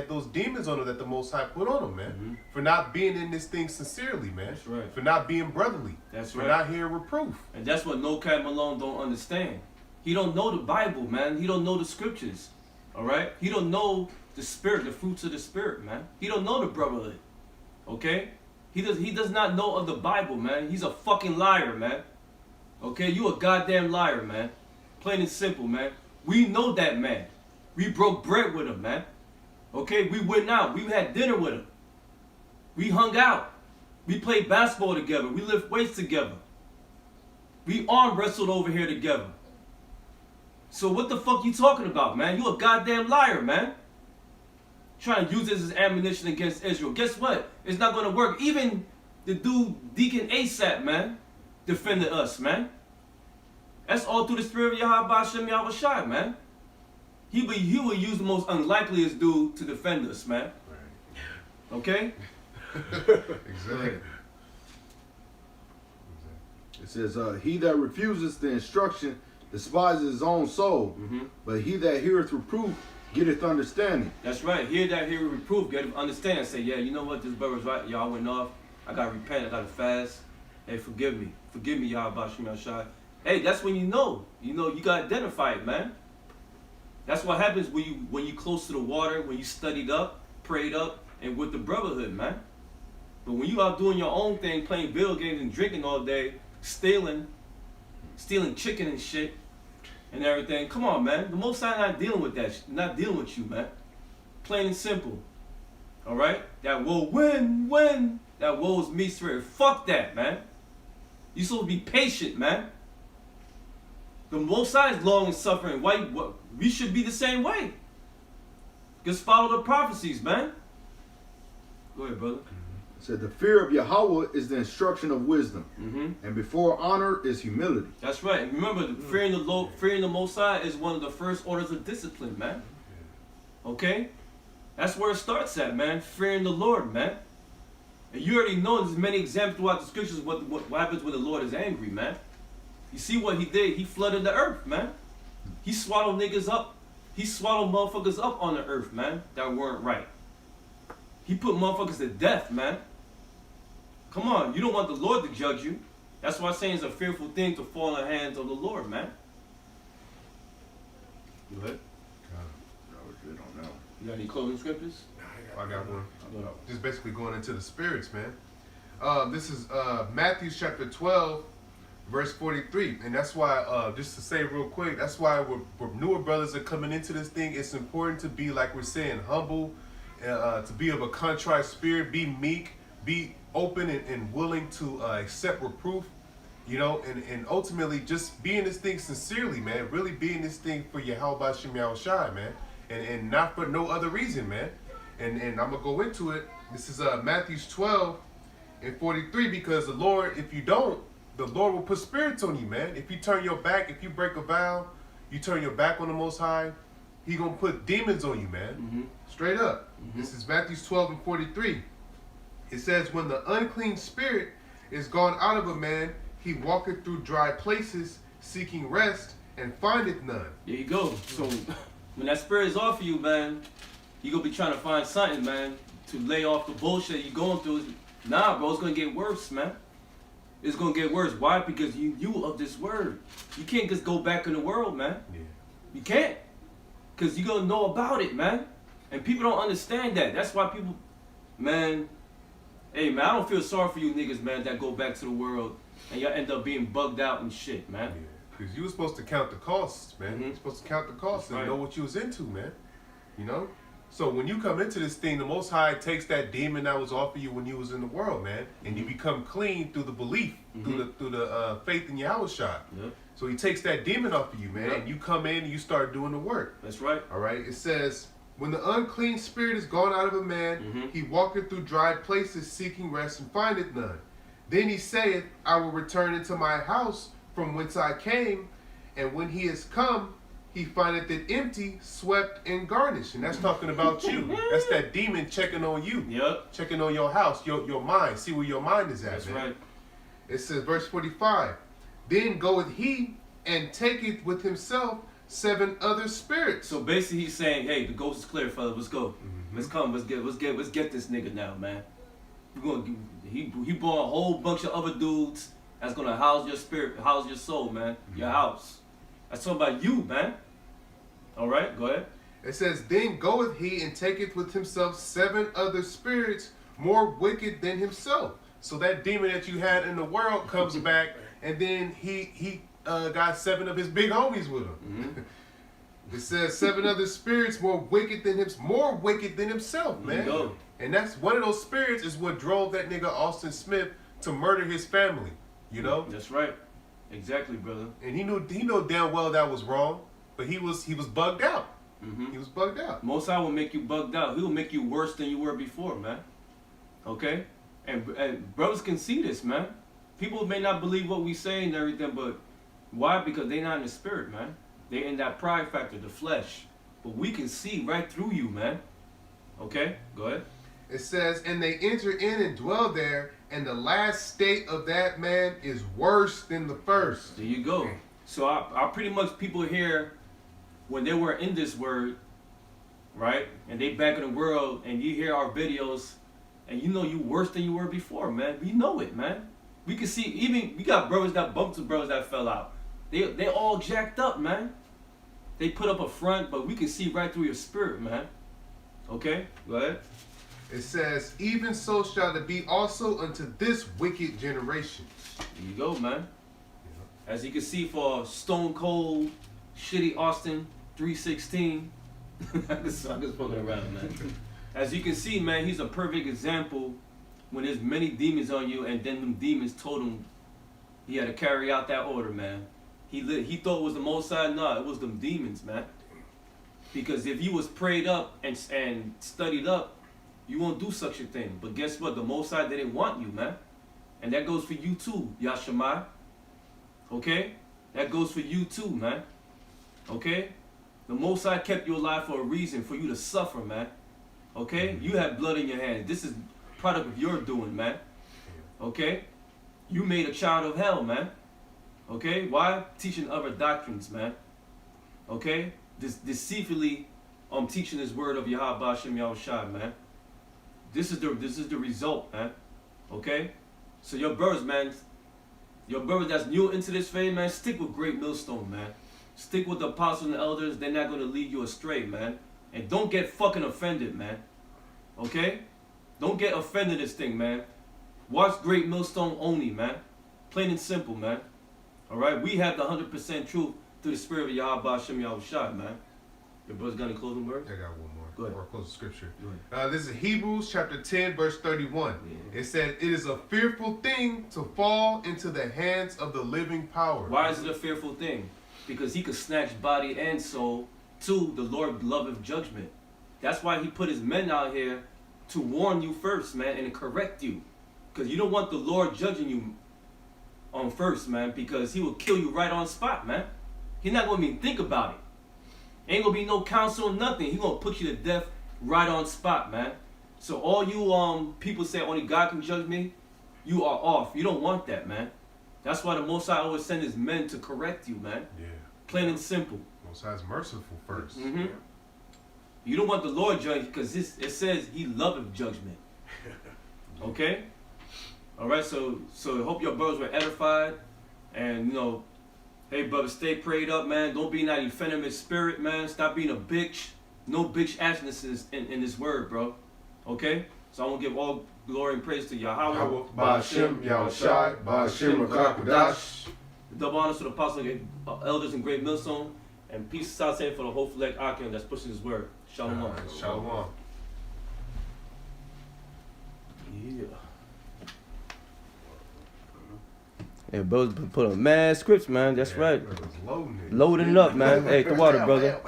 those demons on him that the Most High put on him, man. Mhm. For not being in this thing sincerely, man. That's right. For not being brotherly. That's for right. not hearing reproof. And that's what No Cap Malone don't understand. He don't know the Bible, man. He don't know the scriptures. All right? He don't know the spirit, the fruits of the spirit, man. He don't know the brotherhood. Okay? He does not know of the Bible, man. He's a fucking liar, man. Okay? You a goddamn liar, man. Plain and simple, man. We know that man. We broke bread with him, man. Okay? We went out. We had dinner with him. We hung out. We played basketball together. We lift weights together. We arm wrestled over here together. So what the fuck you talking about, man? You a goddamn liar, man. Trying to use this as ammunition against Israel. Guess what? It's not going to work. Even the dude, Deacon ASAP, man, defended us, man. That's all through the spirit of Yahweh Hashem Yahweh Shai, man. He will use the most unlikeliest dude to defend us, man. Right. Okay? Exactly. It says, he that refuses the instruction despises his own soul, Mm-hmm. but he that heareth reproof getteth understanding. That's right. Hear that, hear reproof, get him understand. Say, yeah, you know what? This brother's right. Y'all went off. I got to repent. I got to fast. Hey, forgive me. Forgive me, y'all, about Shema Shai. Hey, that's when you know. You know, you got to identify it, man. That's what happens when you close to the water, when you studied up, prayed up, and with the brotherhood, man. But when you out doing your own thing, playing video games and drinking all day, stealing chicken and shit, and everything. Come on, man. The Most High not dealing with that. Not dealing with you, man. Plain and simple. All right. That woe when that woe is me spirit. Fuck that, man. You supposed to be patient, man. The Most High is long and suffering. Why? We should be the same way. Just follow the prophecies, man. Go ahead, brother. It said, the fear of Yahweh is the instruction of wisdom, Mm-hmm. and before honor is humility. That's right. Remember, fearing the Lord, fearing the Most High is one of the first orders of discipline, man. Okay? That's where it starts at, man. Fearing the Lord, man. And you already know there's many examples throughout the scriptures what happens when the Lord is angry, man. You see what he did? He flooded the earth, man. He swallowed niggas up. He swallowed motherfuckers up on the earth, man, that weren't right. He put motherfuckers to death, man. Come on, you don't want the Lord to judge you. That's why I'm saying it's a fearful thing to fall in the hands of the Lord, man. Go ahead. That was it on that one. You got any closing scriptures? I got one. Just basically going into the spirits, man. This is Matthew chapter 12, verse 43. And that's why, just to say real quick, that's why we're newer brothers are coming into this thing. It's important to be, like we're saying, humble to be of a contrite spirit, be meek, be open and willing to accept reproof, you know, and ultimately just be in this thing sincerely, man. Really be in this thing for Yahweh Shem Shai, man, and not for no other reason, man. And I'm gonna go into it. This is Matthew 12:43, because the Lord, if you don't, the Lord will put spirits on you, man. If you turn your back, if you break a vow, you turn your back on the Most High, He gonna put demons on you, man. Straight up. This is Matthew 12:43. It says, when the unclean spirit is gone out of a man, he walketh through dry places, seeking rest, and findeth none. There you go. So when that spirit is off of you, man, you gonna be trying to find something, man, to lay off the bullshit you're going through. Nah, bro, it's gonna get worse, man. It's gonna get worse. Why? Because you of this word. You can't just go back in the world, man. Yeah. You can't. Because you're gonna know about it, man. And people don't understand that. That's why people, man, hey, man, I don't feel sorry for you niggas, man, that go back to the world and y'all end up being bugged out and shit, man. Yeah. Because you were supposed to count the costs, man. You're supposed to count the costs and know what you was into, man. You know? So when you come into this thing, the Most High takes that demon that was off of you when you was in the world, man, and you become clean through the belief, through the faith in Yahweh Shai. So He takes that demon off of you, man, and you come in and you start doing the work. That's right. All right? It says, when the unclean spirit is gone out of a man, he walketh through dry places, seeking rest, and findeth none. Then he saith, I will return into my house from whence I came, and when he is come, he findeth it empty, swept, and garnished. And that's talking about you. That's that demon checking on you. Yep. Checking on your house, your mind. See where your mind is at, That's man. right. It says, verse 45, then goeth he and taketh with himself 7 other spirits. So basically he's saying, hey, the ghost is clear, fella. Let's go. Let's come. Let's get this nigga now, man. He brought a whole bunch of other dudes that's gonna house your spirit, house your soul, man. Your house. That's talking about you, man. All right, go ahead. It says, then goeth he and taketh with himself 7 other spirits more wicked than himself. So that demon that you had in the world comes back, and then he got 7 of his big homies with him. It says 7 other spirits more wicked than himself, man. Go. And that's one of those spirits is what drove that nigga Austin Smith to murder his family. You know? That's right. Exactly, brother. And he knew damn well that was wrong, but he was bugged out. He was bugged out. Most High will make you bugged out. He will make you worse than you were before, man. Okay? And brothers can see this, man. People may not believe what we say and everything, but why? Because they're not in the spirit, man. They're in that pride factor, the flesh. But we can see right through you, man. Okay? Go ahead. It says, and they enter in and dwell there, and the last state of that man is worse than the first. There you go. So I pretty much people here, when they were in this word, right, and they back in the world, and you hear our videos, and you know you worse than you were before, man. We know it, man. We can see, even, we got brothers that bumped to brothers that fell out. They all jacked up, man. They put up a front, but we can see right through your spirit, man. Okay, go ahead. It says, even so shall it be also unto this wicked generation. There you go, man. As you can see for Stone Cold, Shitty Austin 316. I'm just fucking around, man. As you can see, man, he's a perfect example when there's many demons on you, and then them demons told him he had to carry out that order, man. He thought it was the Most High. No, it was them demons, man. Because if you was prayed up and studied up, you won't do such a thing. But guess what? The Most High didn't want you, man. And that goes for you too, Yashamai. Okay? That goes for you too, man. Okay? The Most High kept you alive for a reason, for you to suffer, man. Okay? You have blood in your hands. This is product of your doing, man. Okay? You made a child of hell, man. Okay? Why? Teaching other doctrines, man. Okay? Deceitfully teaching this word of Yahweh Shem Yahushua, man. This is the result, man. Okay? So your brothers, man, your brothers that's new into this faith, man, stick with Great Millstone, man. Stick with the apostles and the elders. They're not going to lead you astray, man. And don't get fucking offended, man. Okay? Don't get offended this thing, man. Watch Great Millstone only, man. Plain and simple, man. Alright? We have the 100% truth through the spirit of Yahweh Shem Yahushua, man. Your brother's got any closing words? I got one more. Go ahead. or close to scripture. Go This is Hebrews chapter 10, verse 31. It said, "It is a fearful thing to fall into the hands of the living power." Why is it a fearful thing? Because he could snatch body and soul to the Lord loveth judgment. That's why he put his men out here to warn you first, man, and correct you. Because you don't want the Lord judging you on first, man, because he will kill you right on spot, man. He's not going to even think about it. Ain't going to be no counsel or nothing. He's going to put you to death right on spot, man. So all you people say only God can judge me, you are off. You don't want that, man. That's why the Most High always send his men to correct you, man. Yeah. Plain and simple. Most High's merciful 1st. Mm-hmm. You don't want the Lord judge because it says he loveth judgment. Okay? All right, so I hope your brothers were edified. And, you know, hey, brothers, stay prayed up, man. Don't be in that effeminate spirit, man. Stop being a bitch. No bitch actionist in this word, bro. Okay? So I want to give all glory and praise to Yahweh. Ba'ashem, Yahushai, Ba'ashem, Rakakadash. Double honors to the apostles, elders, and great millstone. And peace out saying for the whole flag Akim that's pushing his word. Shalom. Shalom. Yeah. Yeah, brothers put on mad scripts, man. That's right. Loading it. Loading it up, man. Hey, the water, brother.